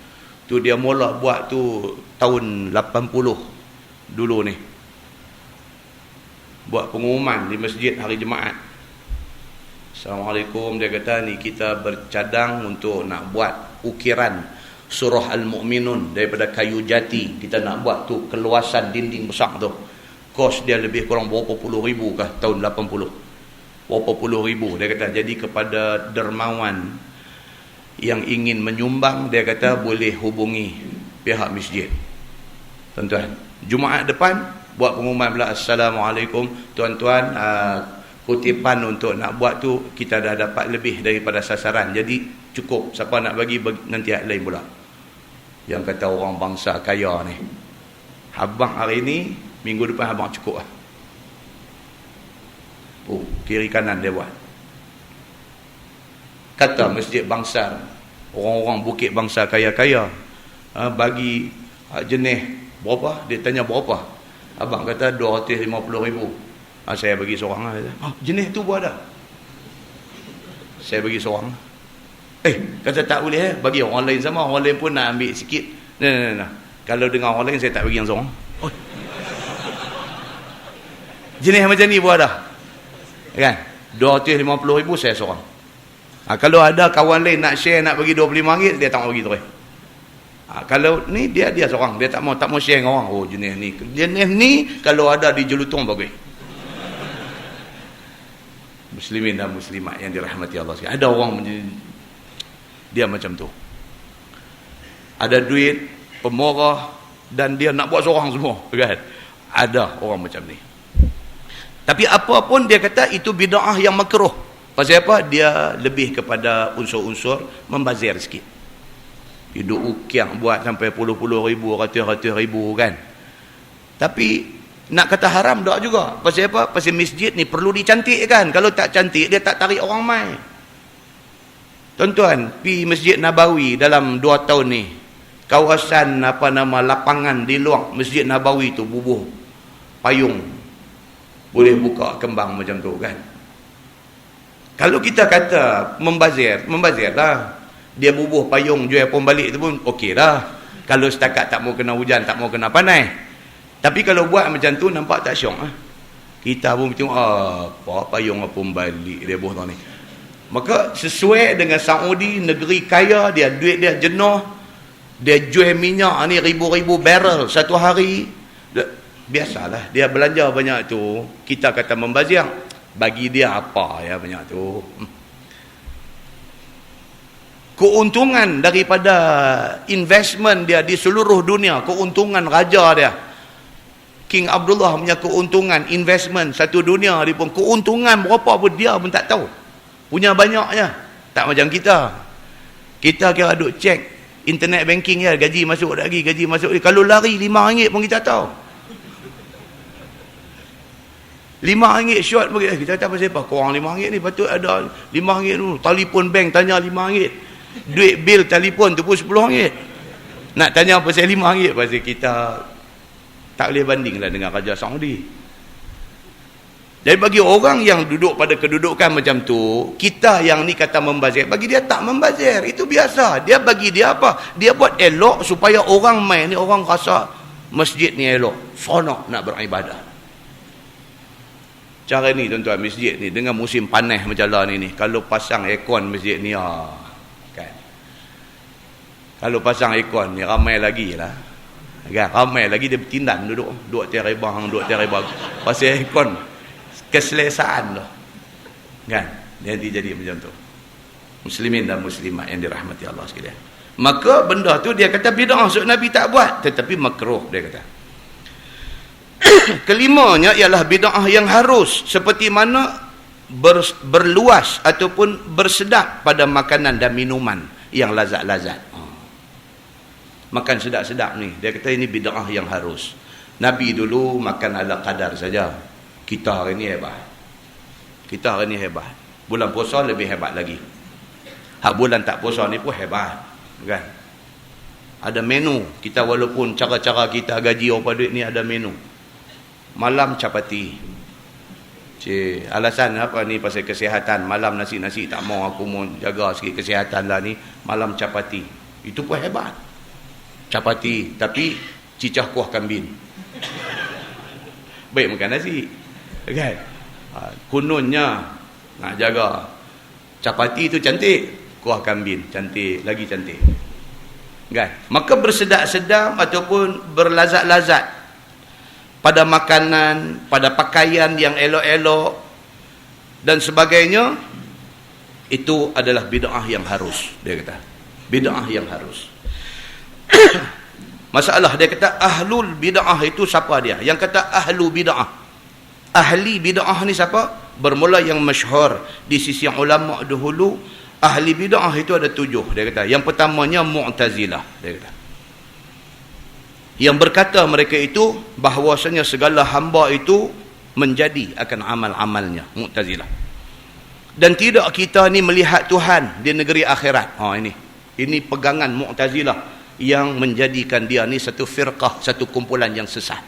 Tu dia mula buat tu tahun 80 dulu ni. buat pengumuman di masjid hari Jumaat. Assalamualaikum, dia kata ni kita bercadang untuk nak buat ukiran surah Al-Mu'minun daripada kayu jati. Kita nak buat tu keluasan dinding besar tu. Kos dia lebih kurang berapa puluh ribu kah tahun 80. Berapa puluh ribu. Dia kata jadi kepada dermawan yang ingin menyumbang, dia kata boleh hubungi pihak masjid. Tuan-tuan, Jumaat depan buat pengumuman pula, Assalamualaikum tuan-tuan, kutipan untuk nak buat tu kita dah dapat lebih daripada sasaran, jadi cukup, siapa nak bagi nanti lain pula. Yang kata orang bangsa kaya ni, abang hari ni, minggu depan abang cukup lah. Oh, kiri kanan dia buat. Kata Masjid Bangsar, orang-orang Bukit Bangsa kaya-kaya, bagi jenis berapa? Dia tanya berapa? Abang kata 250,000. Saya bagi seorang lah. Jenis tu pun ada. Saya bagi seorang. Kata tak boleh bagi orang lain sama. Orang lain pun nak ambil sikit. Nah. Kalau dengan orang lain saya tak bagi yang seorang. Jenis macam ni pun ada. Kan? 250,000 saya seorang. Kalau ada kawan lain nak share, nak bagi RM25, dia tak mau bagi terus. Kalau ni dia seorang, dia tak mau share dengan orang. Oh, jenis ni kalau ada di Jelutong bagus. Muslimin dan muslimat yang dirahmati Allah sekalian. Ada orang dia macam tu. Ada duit, pemurah, dan dia nak buat seorang semua, kan? Ada orang macam ni. Tapi apa pun dia kata itu bid'ah yang makruh. Pasal apa? Dia lebih kepada unsur-unsur membazir sikit. Hidup ukiang buat sampai puluh-puluh ribu, ratus-ratus ribu, kan? Tapi nak kata haram tak juga. Pasal apa? Pasal masjid ni perlu dicantikkan. Kalau tak cantik, dia tak tarik orang mai. Tuan-tuan, pergi Masjid Nabawi dalam 2 tahun ni, kawasan lapangan di luar Masjid Nabawi tu bubuh payung. Boleh buka kembang macam tu, kan? Kalau kita kata membazir lah. Dia bubuh payung jual pun balik tu pun okey dah. Kalau setakat tak mau kena hujan, tak mau kena panas. Tapi kalau buat macam tu nampak tak syok. Kita pun tengok apa payung pun balik dia buah ni. Maka sesuai dengan Saudi, negeri kaya, dia duit dia jenuh. Dia jual minyak ni ribu-ribu barrel satu hari. Biasalah dia belanja banyak tu. Kita kata membazir. Bagi dia apa ya banyak tu. Keuntungan daripada investment dia di seluruh dunia, keuntungan raja dia, King Abdullah punya keuntungan investment satu dunia dia pun, keuntungan berapa pun dia pun tak tahu. Punya banyaknya. Tak macam kita. Kita kira duk cek internet banking ya, gaji masuk lagi, gaji masuk lagi. Kalau lari RM5 pun kita tahu. RM5 short pun kita kata pasal apa? Korang RM5 ni patut ada RM5 tu. Telefon bank tanya RM5. Duit bil telefon tu pun RM10. Nak tanya pasal RM5 pasal kita tak boleh bandinglah dengan Raja Saudi. Jadi bagi orang yang duduk pada kedudukan macam tu, kita yang ni kata membazir, bagi dia tak membazir. Itu biasa. Dia bagi dia apa? Dia buat elok supaya orang main ni, orang rasa masjid ni elok. Seronok nak beribadah. Cara ni tuan-tuan, masjid ni dengan musim panas macam lah ni, kalau pasang aircon masjid ni kan. Kalau pasang aircon ni ramai lagi lah. Kan? Ramai lagi dia bertindan duduk terebang pasal aircon. Keselesaan lah. Kan? Nanti jadi macam tu. Muslimin dan muslimat yang dirahmati Allah sekalian. Maka benda tu dia kata bid'ah, so Nabi tak buat, tetapi makruh dia kata. Kelimanya ialah bid'ah yang harus, seperti mana berluas ataupun bersedap pada makanan dan minuman yang lazat-lazat. Makan sedap-sedap ni, dia kata ini bid'ah yang harus. Nabi dulu makan ala kadar saja. Kita hari ni hebat. Kita hari ni hebat. Bulan puasa lebih hebat lagi. Bulan tak puasa ni pun hebat, kan? Ada menu. Kita walaupun cara-cara kita gaji apa duit ni ada menu. Malam capati. Alasan apa ni? Pasal kesihatan. Malam nasi-nasi tak mau, aku mau jaga sikit kesihatan lah ni. Malam capati. Itu pun hebat. Capati tapi cicah kuah kambing. Baik makan nasi. Kan? Kononnya nak jaga capati tu cantik, kuah kambing cantik, lagi cantik. Kan? Maka bersedap-sedap ataupun berlazat-lazat pada makanan, pada pakaian yang elok-elok dan sebagainya, itu adalah bid'ah yang harus, dia kata. Bid'ah yang harus. Masalah dia kata ahlul bid'ah itu siapa dia? Yang kata ahlu bid'ah. Ahli bid'ah ni siapa? Bermula yang masyhur di sisi ulama dahulu, ahli bid'ah itu ada 7, dia kata. Yang pertamanya Mu'tazilah, dia kata. Yang berkata mereka itu bahawasanya segala hamba itu menjadi akan amal-amalnya, Mu'tazilah. Dan tidak kita ni melihat Tuhan di negeri akhirat. Ini pegangan Mu'tazilah yang menjadikan dia ni satu firqah, satu kumpulan yang sesat.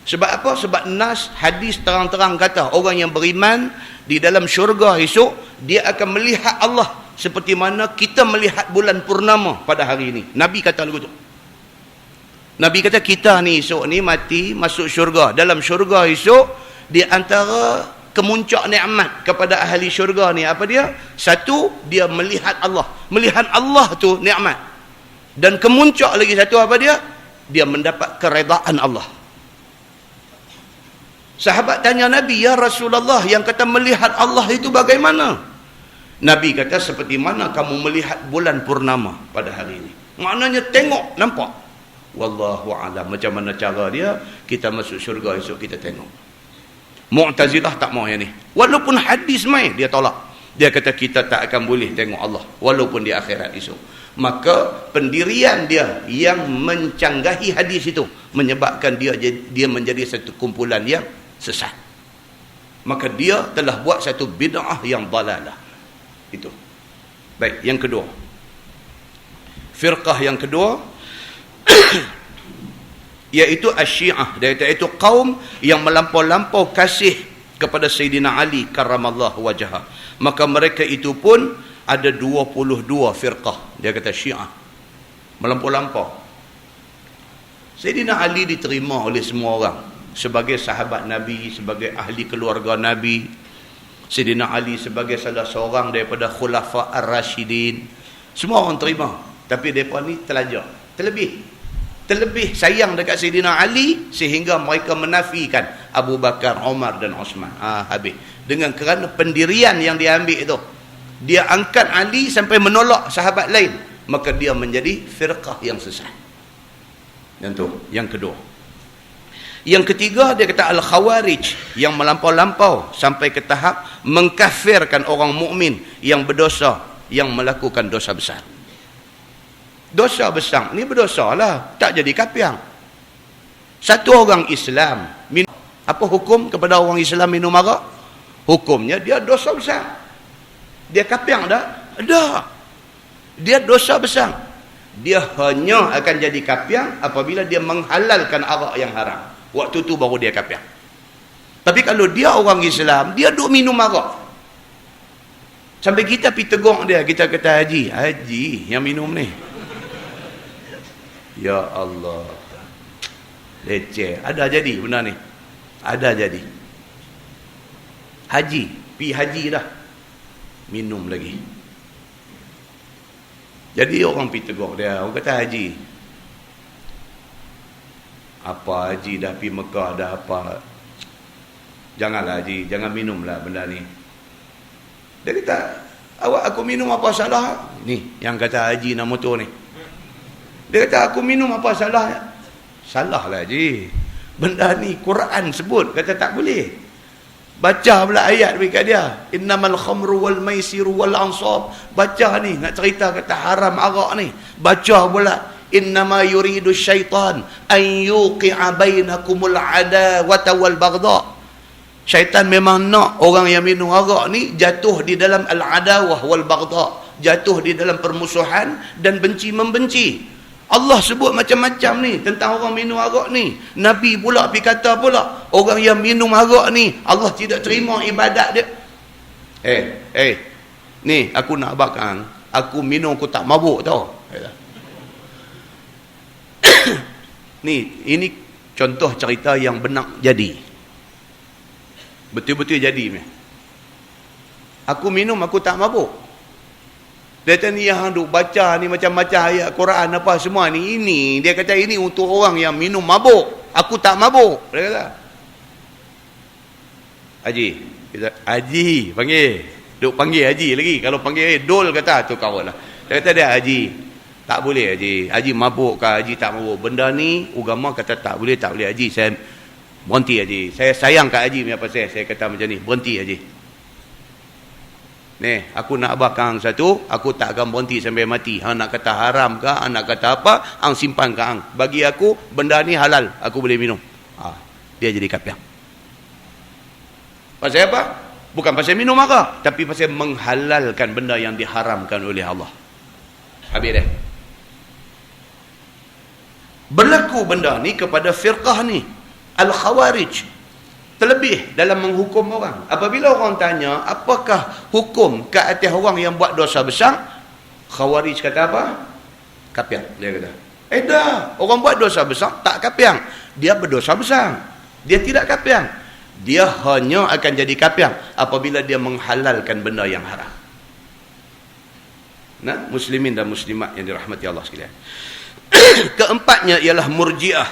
Sebab apa? Sebab nas hadis terang-terang kata orang yang beriman di dalam syurga esok dia akan melihat Allah seperti mana kita melihat bulan purnama pada hari ini. Nabi kata lagu tu. Nabi kata kita ni esok ni mati masuk syurga. Dalam syurga esok di antara kemuncak nikmat kepada ahli syurga ni apa dia? Satu, dia melihat Allah. Melihat Allah tu nikmat. Dan kemuncak lagi satu apa dia? Dia mendapat keredaan Allah. Sahabat tanya Nabi, ya Rasulullah, yang kata melihat Allah itu bagaimana? Nabi kata seperti mana kamu melihat bulan purnama pada hari ini. Maknanya tengok, nampak. Wallahu a'lam macam mana cara dia, kita masuk syurga esok kita tengok. Mu'tazilah tak mau yang ni. Walaupun hadis mai dia tolak. Dia kata kita tak akan boleh tengok Allah walaupun di akhirat esok. Maka pendirian dia yang mencanggahi hadis itu menyebabkan dia menjadi satu kumpulan yang sesat. Maka dia telah buat satu bid'ah yang dalalah. Itu. Baik, yang kedua. Firqah yang kedua iaitu Asy-Syiah, iaitu kaum yang melampau-lampau kasih kepada Sayyidina Ali karramallahu wajhah. Maka mereka itu pun ada 22 firqah. Dia kata Syiah. Melampau-lampau. Sayyidina Ali diterima oleh semua orang sebagai sahabat Nabi, sebagai ahli keluarga Nabi. Sayyidina Ali sebagai salah seorang daripada khulafa ar-rasyidin. Semua orang terima. Tapi mereka ni terlebih sayang dekat Sayyidina Ali sehingga mereka menafikan Abu Bakar, Umar dan Osman. Habis. Dengan kerana pendirian yang dia ambil itu. Dia angkat Ali sampai menolak sahabat lain. Maka dia menjadi firqah yang sesat. Yang tu, yang kedua. Yang ketiga, dia kata Al-Khawarij, yang melampau-lampau sampai ke tahap mengkafirkan orang mukmin yang berdosa, yang melakukan dosa besar. Dosa besar ni berdosa lah, tak jadi kafir. Satu orang Islam, apa hukum kepada orang Islam minum arak? Hukumnya dia dosa besar. Dia kafir dah? Dah. Dia dosa besar. Dia hanya akan jadi kafir apabila dia menghalalkan arak yang haram. Waktu tu baru dia kafir. Tapi kalau dia orang Islam, dia duk minum arak. Sampai kita pergi tegur dia, kita kata haji yang minum ni. Ya Allah. Leceh. Ada jadi benda ni. Ada jadi. Haji. Pergi haji dah. Minum lagi. Jadi orang pergi tegur dia. Orang kata haji. Apa haji dah pergi Mekah dah apa. Janganlah haji. Jangan minumlah benda ni. Dia kata, awak aku minum apa salah? Ni yang kata haji nama tu ni. Dia kata aku minum apa salah? Salah lah haji. Benda ni Quran sebut. Kata tak boleh. Baca pula ayat dekat dia. Innamal khamru wal maisiru wal ansab. Baca ni. Nak cerita kata haram arak ni. Baca pula. Innama yuridu syaitan an yuqi'a bainakumul adawata wal baghdha. Syaitan memang nak orang yang minum arak ni jatuh di dalam al-adawah wal baghdha. Jatuh di dalam permusuhan dan benci-membenci. Allah sebut macam-macam ni tentang orang minum arak ni. Nabi pula pergi kata pula orang yang minum arak ni Allah tidak terima ibadat dia. Ni aku nak abang, aku minum aku tak mabuk tau. Ni ini contoh cerita yang benar jadi. Betul-betul jadi. Aku minum, aku tak mabuk. Dia kata ni yang duk baca ni macam-macam ayat Quran apa semua ni. Ini, dia kata ini untuk orang yang minum mabuk. Aku tak mabuk. Dia kata. Haji. Kita, Haji, panggil. Duk panggil Haji lagi. Kalau panggil Dol kata, tu kawal lah. Dia kata dia, Haji. Tak boleh Haji. Haji mabuk ke Haji tak mabuk. Benda ni, agama kata tak boleh Haji. Saya berhenti Haji. Saya sayang kat Haji punya pasal. Saya kata macam ni. Berhenti Haji. Ni, aku nak abang satu, aku tak akan berhenti sampai mati. Hang nak kata haram ke, hang nak kata apa, hang simpan ke hang. Bagi aku, benda ni halal, aku boleh minum. Dia jadi kafir. Pasal apa? Bukan pasal minum maka, tapi pasal menghalalkan benda yang diharamkan oleh Allah. Habis dah. Berlaku benda ni kepada firqah ni, Al-Khawarij. Terlebih dalam menghukum orang. Apabila orang tanya, apakah hukum ke atas orang yang buat dosa besar? Khawarij kata apa? Kafir, dia kata. Dah, orang buat dosa besar, tak kafir. Dia berdosa besar. Dia tidak kafir. Dia hanya akan jadi kafir apabila dia menghalalkan benda yang haram. Nah, muslimin dan muslimat yang dirahmati Allah sekalian. Keempatnya ialah murjiah.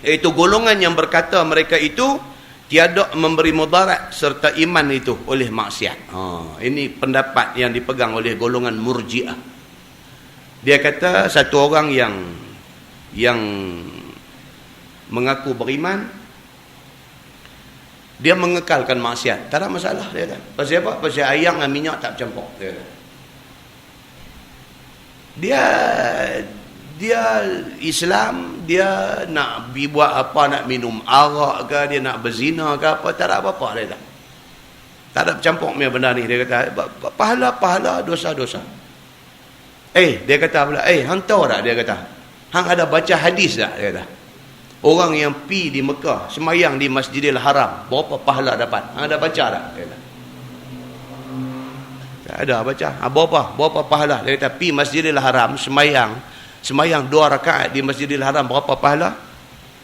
Iaitu golongan yang berkata mereka itu tiada memberi mudarat serta iman itu oleh maksiat. Ini pendapat yang dipegang oleh golongan murjiah. Dia kata satu orang yang mengaku beriman, dia mengekalkan maksiat. Tak ada masalah, dia kata. Pasal apa? Pasal air dengan minyak tak bercampur. Dia Islam, dia nak buat apa, nak minum arak ke, dia nak berzina ke apa, tak ada apa-apa dia kata. Tak ada bercampur punya benda ni. Dia kata pahala-pahala, dosa-dosa. Dia kata pula, hang tahu tak, dia kata, hang ada baca hadis tak, dia kata, orang yang pi di Mekah semayang di Masjidil Haram berapa pahala dapat, hang ada baca tak, dia kata. Tak ada baca. Berapa pahala, dia kata, pi Masjidil Haram semayang 2 rakaat di Masjidil Haram berapa pahala?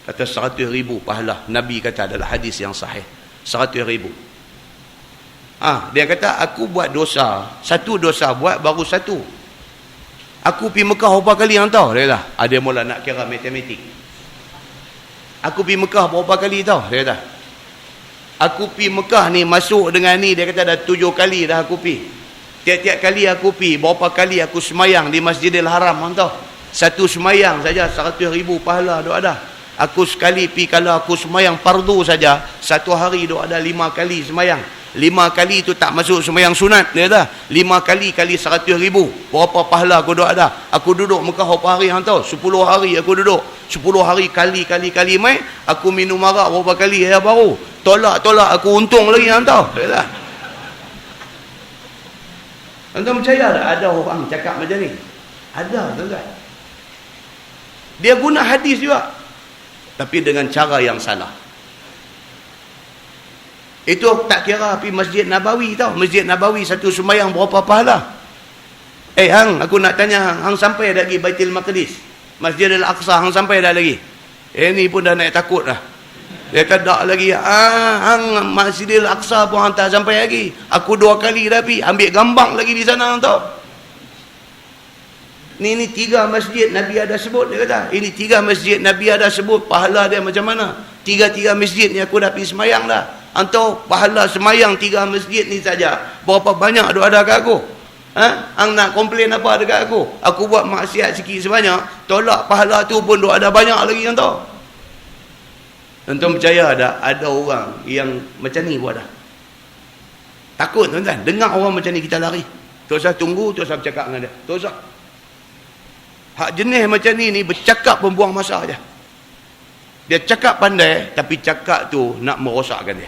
Kata 100,000 pahala. Nabi kata adalah hadis yang sahih. 100,000. Dia kata aku buat dosa. Satu dosa buat baru satu. Aku pergi Mekah berapa kali hang tahu? Dia kata. Dia mula nak kira matematik. Aku pergi Mekah berapa kali tahu? Dia kata. Aku pergi Mekah ni masuk dengan ni, dia kata dah 7 kali dah aku pergi. Tiap-tiap kali aku pergi, berapa kali aku semayang di Masjidil Haram hang tahu? Satu semayang saja 100,000 pahala duk ada. Aku sekali pi, kalau aku semayang fardu saja, satu hari duk ada 5 kali semayang. 5 kali tu tak masuk semayang sunat, dia kata. 5 kali 100,000. Berapa pahala aku duk ada? Aku duduk Mekah berapa hari hang tahu? 10 hari aku duduk. 10 hari kali mai, aku minum arak berapa kali ya baru. Tolak aku untung lagi hang tahu. Dia kata. Anda percaya tak ada orang cakap macam ni? Ada, tuan-tuan. Dia guna hadis juga, tapi dengan cara yang salah. Itu tak kira pergi Masjid Nabawi tau. Masjid Nabawi satu sembahyang berapa pahala? Hang, aku nak tanya hang sampai dah lagi Baitul Maqdis, Masjidil Aqsa, hang sampai dah lagi? Ni pun dah naik takut dah. Dia kata tak lagi. Hang Masjidil Aqsa pun hang tak sampai lagi. Aku 2 kali dah pergi, ambil gambar lagi di sana hang tahu. Ni 3 masjid Nabi ada sebut, dia kata. Ini 3 masjid Nabi ada sebut, pahala dia macam mana? 3 masjid ni aku dah pergi semayang dah. Antau pahala semayang 3 masjid ni saja, berapa banyak duk ada kat aku? Hang nak komplain apa dekat aku? Aku buat maksiat sikit sebanyak, tolak pahala tu pun duk ada banyak lagi, antau. Tuan-tuan percaya tak ada orang yang macam ni buat dah? Takut tuan-tuan, dengar orang macam ni kita lari. Tak usah tunggu, tak usah bercakap dengan dia. Tak usah. Hak jenis macam ni bercakap membuang masa aja. Dia cakap pandai, tapi cakap tu nak merosakkan dia.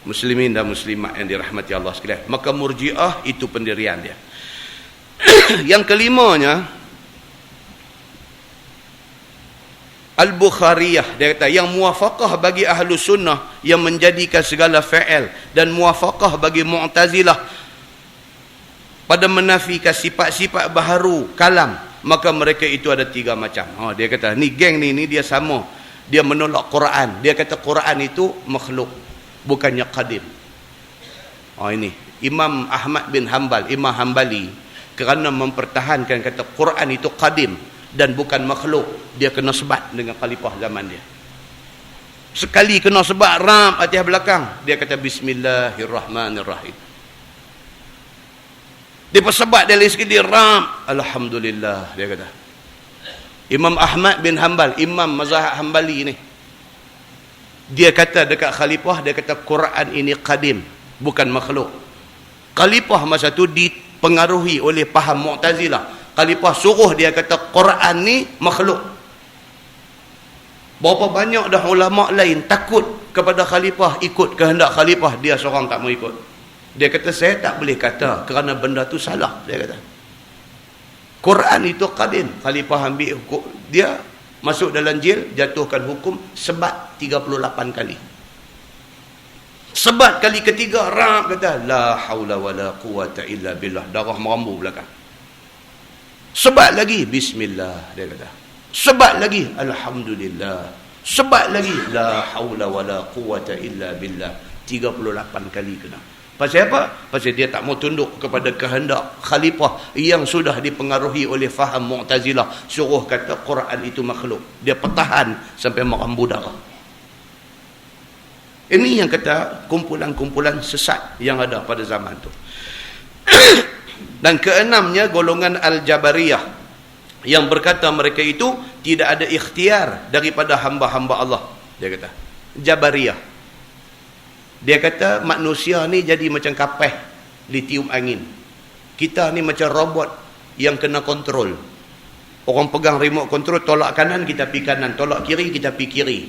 Muslimin dan muslimat yang dirahmati Allah sekalian. Maka murjiah itu pendirian dia. Yang kelimanya, Al-Bukhariyah, dia kata, yang muwafaqah bagi ahlu sunnah yang menjadikan segala fa'il, dan muwafaqah bagi Mu'tazilah pada menafikan sifat-sifat baharu kalam, maka mereka itu ada 3 macam. Dia kata ni geng ni dia sama dia menolak Quran. Dia kata Quran itu makhluk, bukannya qadim. Ini Imam Ahmad bin Hanbal, Imam Hanbali, kerana mempertahankan kata Quran itu qadim dan bukan makhluk, dia kena sebat dengan khalifah zaman dia. Sekali kena sebat ram atas belakang, dia kata Bismillahirrahmanirrahim. Dia persebat dia sekali ram, Alhamdulillah, dia kata. Imam Ahmad bin Hanbal, Imam mazhab Hanbali ni, dia kata dekat khalifah, dia kata Quran ini qadim, bukan makhluk. Khalifah masa tu dipengaruhi oleh faham Mu'tazilah. Khalifah suruh dia kata Quran ni makhluk. Berapa banyak dah ulama lain takut kepada khalifah, ikut kehendak khalifah, dia seorang tak mau ikut. Dia kata saya tak boleh kata kerana benda tu salah, dia kata. Quran itu qadim. Khalifah ambil hukum, dia masuk dalam jail, jatuhkan hukum sebat 38 kali. Sebat kali ketiga ram kata la haula wala quwata illa billah, darah merambu belakang. Sebat lagi bismillah, dia kata. Sebat lagi alhamdulillah. Sebat lagi la haula wala quwata illa billah, 38 kali kena. Pasal apa? Pasal dia tak mau tunduk kepada kehendak khalifah yang sudah dipengaruhi oleh faham Mu'tazilah, suruh kata Quran itu makhluk. Dia pertahan sampai merambu darah. Ini yang kata kumpulan-kumpulan sesat yang ada pada zaman tu. Dan keenamnya golongan Al-Jabariyah, yang berkata mereka itu tidak ada ikhtiar daripada hamba-hamba Allah. Dia kata Jabariyah, dia kata manusia ni jadi macam kapeh ditiup angin. Kita ni macam robot yang kena kontrol. Orang pegang remote control, tolak kanan kita pi kanan, tolak kiri kita pi kiri.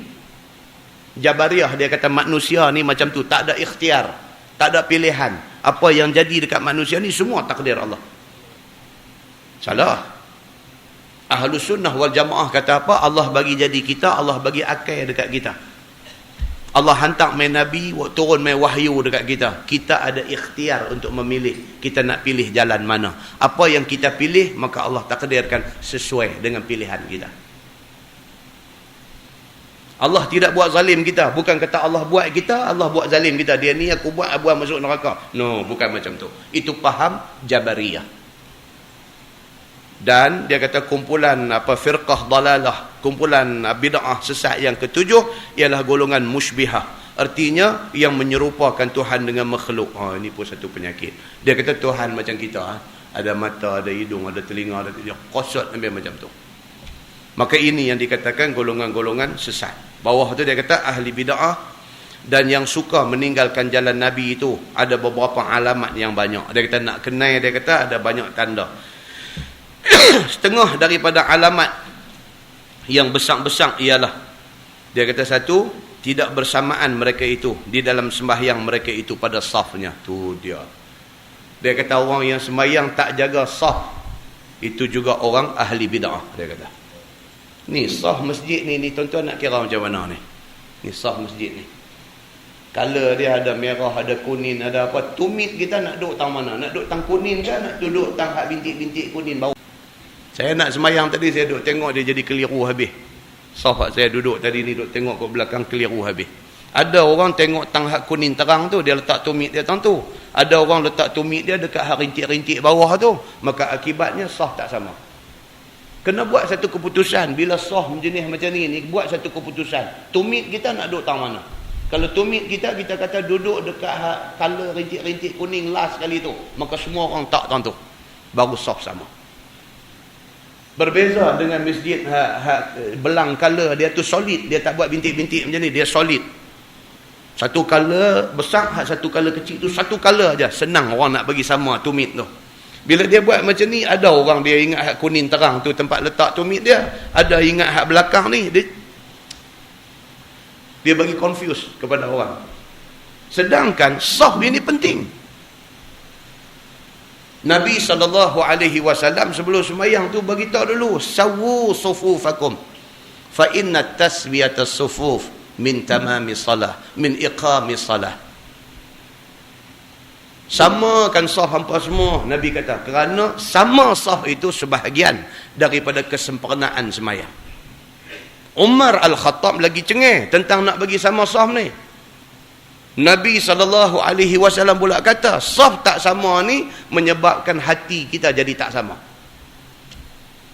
Jabariyah dia kata manusia ni macam tu, tak ada ikhtiar, tak ada pilihan. Apa yang jadi dekat manusia ni semua takdir Allah. Salah. Ahlus sunnah wal jamaah kata apa? Allah bagi jadi kita, Allah bagi akal dekat kita. Allah hantar main Nabi, turun main wahyu dekat kita. Kita ada ikhtiar untuk memilih. Kita nak pilih jalan mana. Apa yang kita pilih, maka Allah takdirkan sesuai dengan pilihan kita. Allah tidak buat zalim kita. Bukan kata Allah buat kita, Allah buat zalim kita. Dia ni aku buat, abuah masuk neraka. No, bukan macam tu. Itu faham Jabariyah. Dan dia kata kumpulan firqah dalalah, kumpulan bid'ah sesat yang ketujuh ialah golongan musybihah. Artinya yang menyerupakan Tuhan dengan makhluk. Ini pun satu penyakit. Dia kata Tuhan macam kita, ada mata, ada hidung, ada telinga, ada dia kosot ambil macam tu. Maka ini yang dikatakan golongan-golongan sesat. Bawah tu dia kata ahli bid'ah dan yang suka meninggalkan jalan Nabi itu ada beberapa alamat yang banyak. Dia kata nak kenal, dia kata ada banyak tanda. Setengah daripada alamat yang besar-besar ialah, dia kata satu, tidak bersamaan mereka itu di dalam sembahyang mereka itu pada safnya. Tu dia. Dia kata orang yang sembahyang tak jaga saf, itu juga orang ahli bid'ah. Dia kata ni saf masjid ni tuan-tuan nak kira macam mana ni? Ni saf masjid ni, color dia ada merah, ada kuning, ada apa. Tumit kita nak duduk tang mana? Nak duduk tang kuning ke nak duduk tang hak bintik-bintik kuning bau? Saya nak sembahyang tadi, saya duduk tengok dia jadi keliru habis. Saf saya duduk tadi ni, duduk tengok ke belakang keliru habis. Ada orang tengok tang hak kuning terang tu, dia letak tumit dia tang tu. Ada orang letak tumit dia dekat hak rintik-rintik bawah tu. Maka akibatnya saf tak sama. Kena buat satu keputusan. Bila saf jenis macam ni, buat satu keputusan. Tumit kita nak duduk tang mana? Kalau tumit kita kata duduk dekat hak color rintik-rintik kuning last kali tu, maka semua orang tak tang tu. Baru saf sama. Berbeza dengan masjid belang color dia tu solid, dia tak buat bintik-bintik macam ni, dia solid. Satu color besar, satu color kecil tu satu color aja. Senang orang nak bagi sama tumit tu. Bila dia buat macam ni, ada orang dia ingat hak kuning terang tu tempat letak tumit dia, ada ingat hak belakang ni, dia bagi confuse kepada orang. Sedangkan saf ini penting. Nabi SAW sebelum sembahyang tu bagi tahu dulu, sawu sufufakum fa inna taswiyatas sufuf min tamami salah, min iqami salah. Samakan saf hampa semua, Nabi kata, kerana sama saf itu sebahagian daripada kesempurnaan sembahyang. Umar Al-Khattab lagi cengeh tentang nak bagi sama saf ni. Nabi SAW pula kata, saf tak sama ni menyebabkan hati kita jadi tak sama.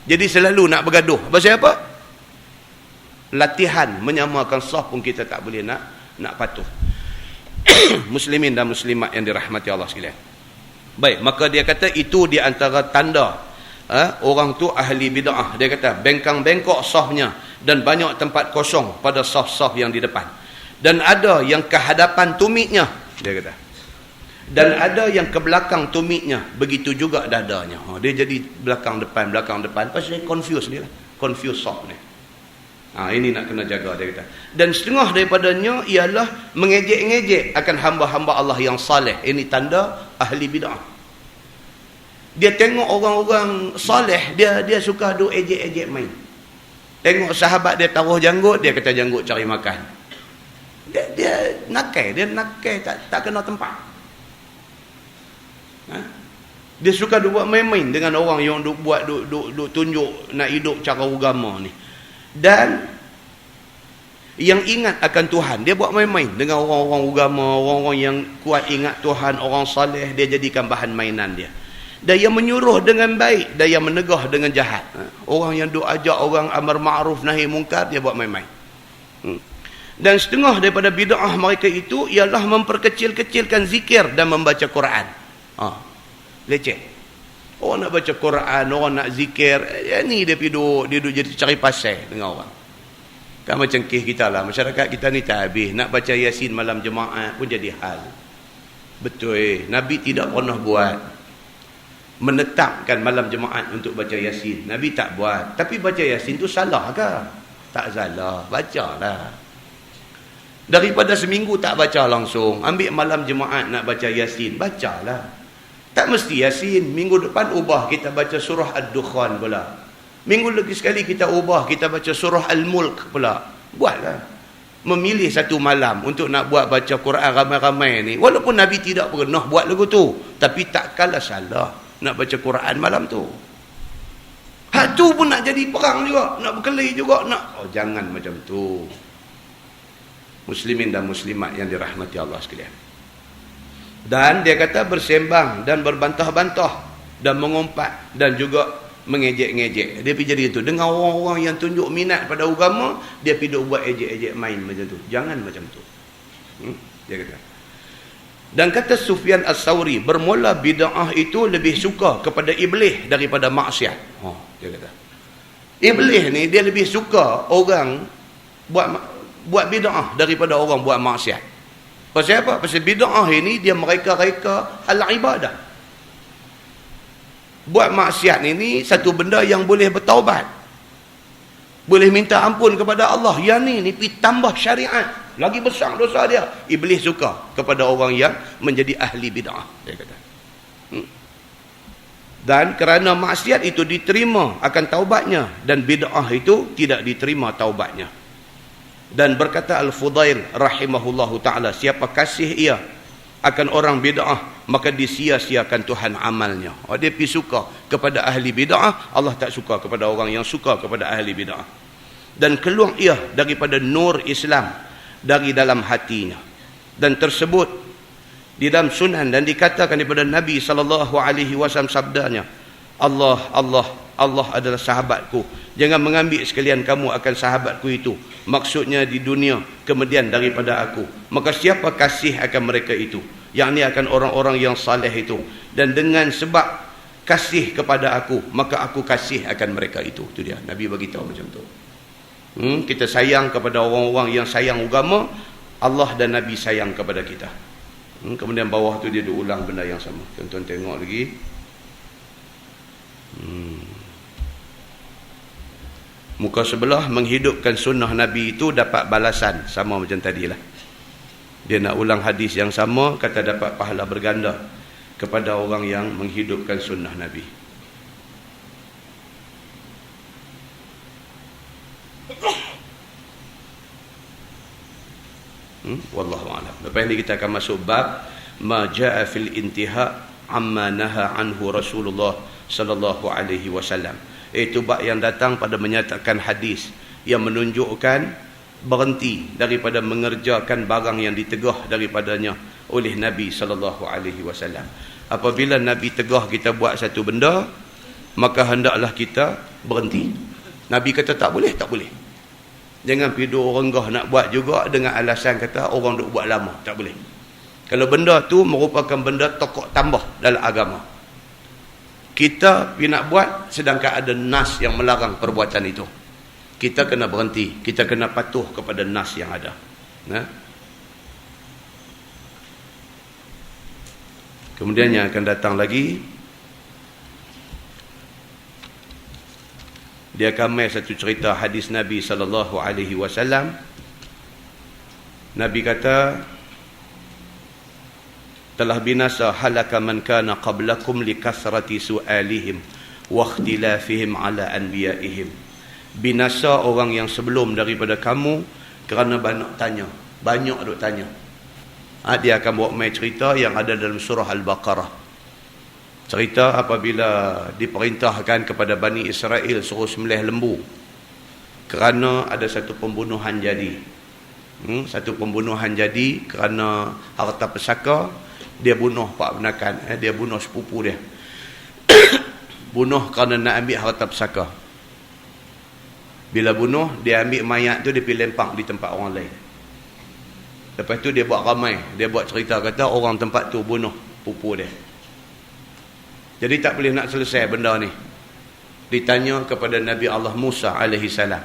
Jadi selalu nak bergaduh. Pasal apa? Latihan menyamakan saf pun kita tak boleh nak patuh. Muslimin dan muslimat yang dirahmati Allah sekalian. Baik, maka dia kata itu di antara tanda orang tu ahli bid'ah. Dia kata bengkang-bengkok safnya dan banyak tempat kosong pada saf-saf yang di depan. Dan ada yang ke hadapan tumitnya, dia kata. Dan ada yang ke belakang tumitnya, begitu juga dadanya. Dia jadi belakang depan. Pasal confuse dia lah. Confuse saf ni. Ini nak kena jaga, dia kata. Dan setengah daripadanya ialah mengejek-ngejek akan hamba-hamba Allah yang saleh. Ini tanda ahli bid'ah. Dia tengok orang-orang saleh, dia suka duk ejek-ejek main. Tengok sahabat dia taruh janggut, dia kata janggut cari makan. Dia nakai tak kena tempat. Dia suka duk buat main-main dengan orang yang duk tunjuk nak hidup cara agama ni. Dan yang ingat akan Tuhan, dia buat main-main dengan orang-orang agama, orang-orang yang kuat ingat Tuhan, orang saleh, dia jadikan bahan mainan dia. Dan yang menyuruh dengan baik, dan yang menegah dengan jahat. Orang yang duk ajak orang amar ma'ruf nahi mungkar, dia buat main-main. Dan setengah daripada bid'ah mereka itu ialah memperkecil-kecilkan zikir dan membaca Quran. Leceh. Orang nak baca Quran, orang nak zikir, ni dia duduk jadi cari pasal dengan orang. Kan macam kes kita lah, masyarakat kita ni tak habis. Nak baca Yasin malam jemaah pun jadi hal. Betul, Nabi tidak pernah buat. Menetapkan malam jemaat untuk baca Yasin. Nabi tak buat. Tapi baca Yasin tu salah ke? Tak salah, bacalah. Daripada seminggu tak baca langsung, ambil malam jemaat nak baca Yasin, bacalah. Tak mesti Yasin, minggu depan ubah kita baca surah Ad-Dukhan pula. Minggu lagi sekali kita ubah, kita baca surah Al-Mulk pula. Buatlah. Memilih satu malam untuk nak buat baca Quran ramai-ramai ni. Walaupun Nabi tidak pernah buat lagu tu, tapi takkanlah salah nak baca Quran malam tu. Hak tu pun nak jadi perang juga, nak berkelahi juga, jangan macam tu. Muslimin dan muslimat yang dirahmati Allah sekalian. Dan dia kata bersembang dan berbantah-bantah dan mengumpat dan juga mengejek-ngejek. Dia pergi jadi itu. Dengan orang-orang yang tunjuk minat pada agama, dia pergi buat ejek-ejek main macam tu. Jangan macam tu. Dia kata. Dan kata Sufyan As-Sawri, bermula bid'ah itu lebih suka kepada iblis daripada maksiat. Dia kata. Iblis ni dia lebih suka orang buat bid'ah daripada orang buat maksiat. Pasal apa? Pasal bid'ah ini dia mereka-reka al-ibadah. Buat maksiat ini satu benda yang boleh bertaubat. Boleh minta ampun kepada Allah. Yang ni pergi tambah syariat. Lagi besar dosa dia. Iblis suka kepada orang yang menjadi ahli bid'ah. Dia kata. Dan kerana maksiat itu diterima akan taubatnya. Dan bid'ah itu tidak diterima taubatnya. Dan berkata Al-Fudail rahimahullahu ta'ala, siapa kasih ia akan orang bid'ah, maka disia-siakan Tuhan amalnya. Dia pergi suka kepada ahli bid'ah, Allah tak suka kepada orang yang suka kepada ahli bid'ah. Dan keluar ia daripada nur Islam dari dalam hatinya. Dan tersebut di dalam sunan dan dikatakan daripada Nabi SAW sabdanya, Allah adalah sahabatku. Jangan mengambil sekalian kamu akan sahabatku itu. Maksudnya di dunia, kemudian daripada aku. Maka siapa kasih akan mereka itu? Yang ini akan orang-orang yang saleh itu. Dan dengan sebab kasih kepada aku, maka aku kasih akan mereka itu. Itu dia. Nabi bagi tahu macam tu. Kita sayang kepada orang-orang yang sayang agama, Allah dan Nabi sayang kepada kita. Kemudian bawah tu dia ulang benda yang sama. Tuan-tuan tengok lagi. Muka sebelah menghidupkan sunnah Nabi itu dapat balasan. Sama macam tadilah. Dia nak ulang hadis yang sama, kata dapat pahala berganda kepada orang yang menghidupkan sunnah Nabi. Wallahu a'lam. Lepas ini kita akan masuk bab ma jaa fil intiha amma naha anhu Rasulullah sallallahu alaihi wasallam. Itu bab yang datang pada menyatakan hadis yang menunjukkan berhenti daripada mengerjakan barang yang ditegah daripadanya oleh Nabi SAW. Apabila Nabi tegah kita buat satu benda, maka hendaklah kita berhenti. Nabi kata tak boleh, tak boleh. Jangan pergi duk renggah nak buat juga dengan alasan kata orang duk buat lama. Tak boleh. Kalau benda tu merupakan benda tokok tambah dalam agama, kita pergi nak buat sedangkan ada nas yang melarang perbuatan itu, kita kena berhenti. Kita kena patuh kepada nas yang ada. Kemudian yang akan datang lagi, dia akan mai satu cerita hadis Nabi SAW. Nabi kata, telah binasa halaka man kana qablakum likasrati su'alihim wa ikhtilafihim ala anbiya'ihim. Binasa orang yang sebelum daripada kamu kerana banyak tanya. Banyak duk tanya. Dia akan bawa mai cerita yang ada dalam surah Al-Baqarah. Cerita apabila diperintahkan kepada Bani Israel suruh sembelih lembu kerana ada satu pembunuhan jadi. Satu pembunuhan jadi kerana harta pesaka. Dia bunuh pak benakan, dia bunuh sepupu dia. Bunuh kerana nak ambil harta pesaka. Bila bunuh, dia ambil mayat tu, dia pergi lempang di tempat orang lain. Lepas tu dia buat ramai, dia buat cerita kata orang tempat tu bunuh pupu dia. Jadi tak boleh nak selesai benda ni. Ditanya kepada Nabi Allah Musa alaihi salam,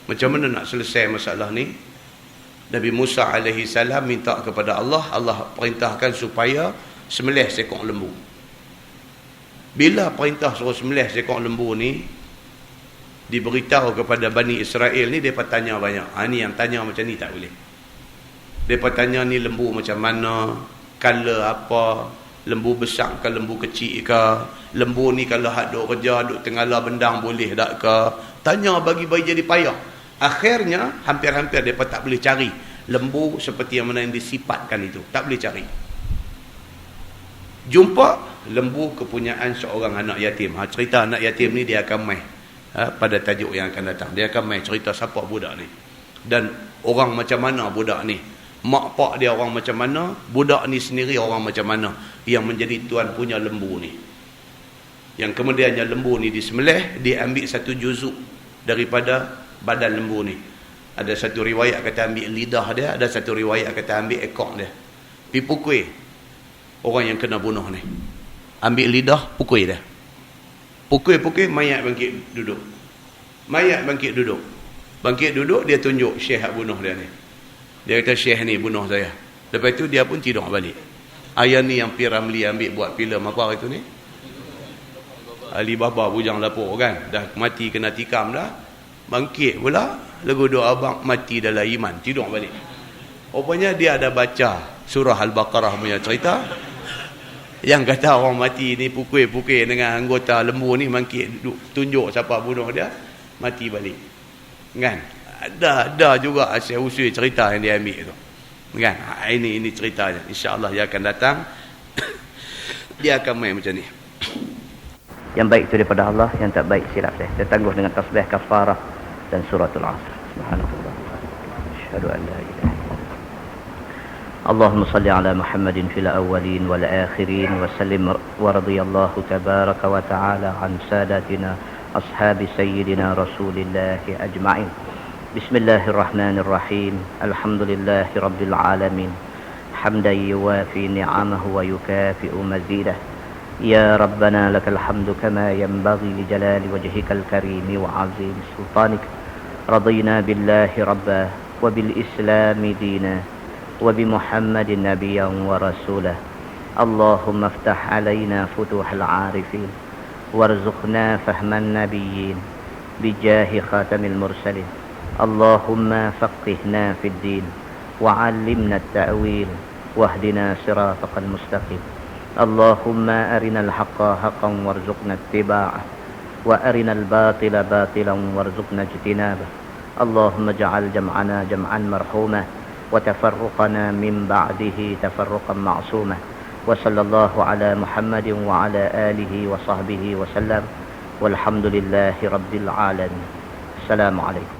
macam mana nak selesai masalah ni? Nabi Musa alaihi salam minta kepada Allah, Allah perintahkan supaya sembelih seekor lembu. Bila perintah suruh sembelih seekor lembu ni diberitahu kepada Bani Israel ni, mereka tanya banyak. Ni yang tanya macam ni tak boleh. Mereka tanya ni lembu macam mana, color apa, lembu besar ke lembu kecil ke, lembu ni kalau hak duk kerja duk tengala bendang boleh tak ke. Tanya bagi-bagi jadi payah. Akhirnya hampir-hampir mereka tak boleh cari lembu seperti yang mana yang disifatkan itu. Tak boleh cari. Jumpa lembu kepunyaan seorang anak yatim. Cerita anak yatim ni dia akan mai pada tajuk yang akan datang. Dia akan mai cerita siapa budak ni dan orang macam mana budak ni, mak pak dia orang macam mana, budak ni sendiri orang macam mana yang menjadi tuan punya lembu ni. Yang kemudiannya lembu ni disembelih, dia ambil satu juzuk daripada badan lembu ni. Ada satu riwayat kata ambil lidah dia, ada satu riwayat kata ambil ekor dia. Pi pukul orang yang kena bunuh ni. Ambil lidah, pukul dia. Pukul-pukul, mayat bangkit duduk. Mayat bangkit duduk. Bangkit duduk, dia tunjuk syekh yang bunuh dia ni. Dia kata syekh ni bunuh saya. Lepas tu dia pun tidur balik. Ayah ni yang P. Ramli ambil buat filem apa itu ni? Alibaba bujang lapuk kan. Dah mati kena tikam dah. Bangkit pula. Lagu doa abang mati dalam iman. Tidur balik. Rupanya dia ada baca surah Al-Baqarah punya cerita. Yang kata orang mati ni pukul-pukul dengan anggota lembu ni bangkit tunjuk siapa bunuh dia. Mati balik. Kan? Ada juga asal-usul cerita yang dia ambil tu. Kan? Ini ceritanya. InsyaAllah dia akan datang. Dia akan main macam ni. Yang baik itu daripada Allah, yang tak baik silap saya. Saya tangguh dengan tasbih kafarah dan suratul asr. Subhanallah. Asyhadu an la ilaha illallah. Allahumma salli ala Muhammadin fil awwalin wal akhirin wa sallim wa radiyallahu tabaraka wa ta'ala an sadatina ashabi sayyidina Rasulillah ajma'in. Bismillahirrahmanirrahim. Alhamdulillahi rabbil alamin. Hamdan yuwafi ni'amahu wa yukafi'u mazidah. يا ربنا لك الحمد كما ينبغي لجلال وجهك الكريم وعظيم سلطانك. رضينا بالله ربا وبالإسلام دينا وبمحمد نبيا ورسولا. اللهم افتح علينا فتوح العارفين وارزقنا فهم النبيين بجاه خاتم المرسلين. اللهم فقهنا في الدين وعلمنا التأويل واهدنا صراطك المستقيم. اللهم أرنا الحق حقا وارزقنا اتباعه وأرنا الباطل باطلا وارزقنا اجتنابه. اللهم اجعل جمعنا جمعا مرحوما وتفرقنا من بعده تفرقا معصوما. وصلى الله على محمد وعلى آله وصحبه وسلم والحمد لله رب العالمين. السلام عليكم.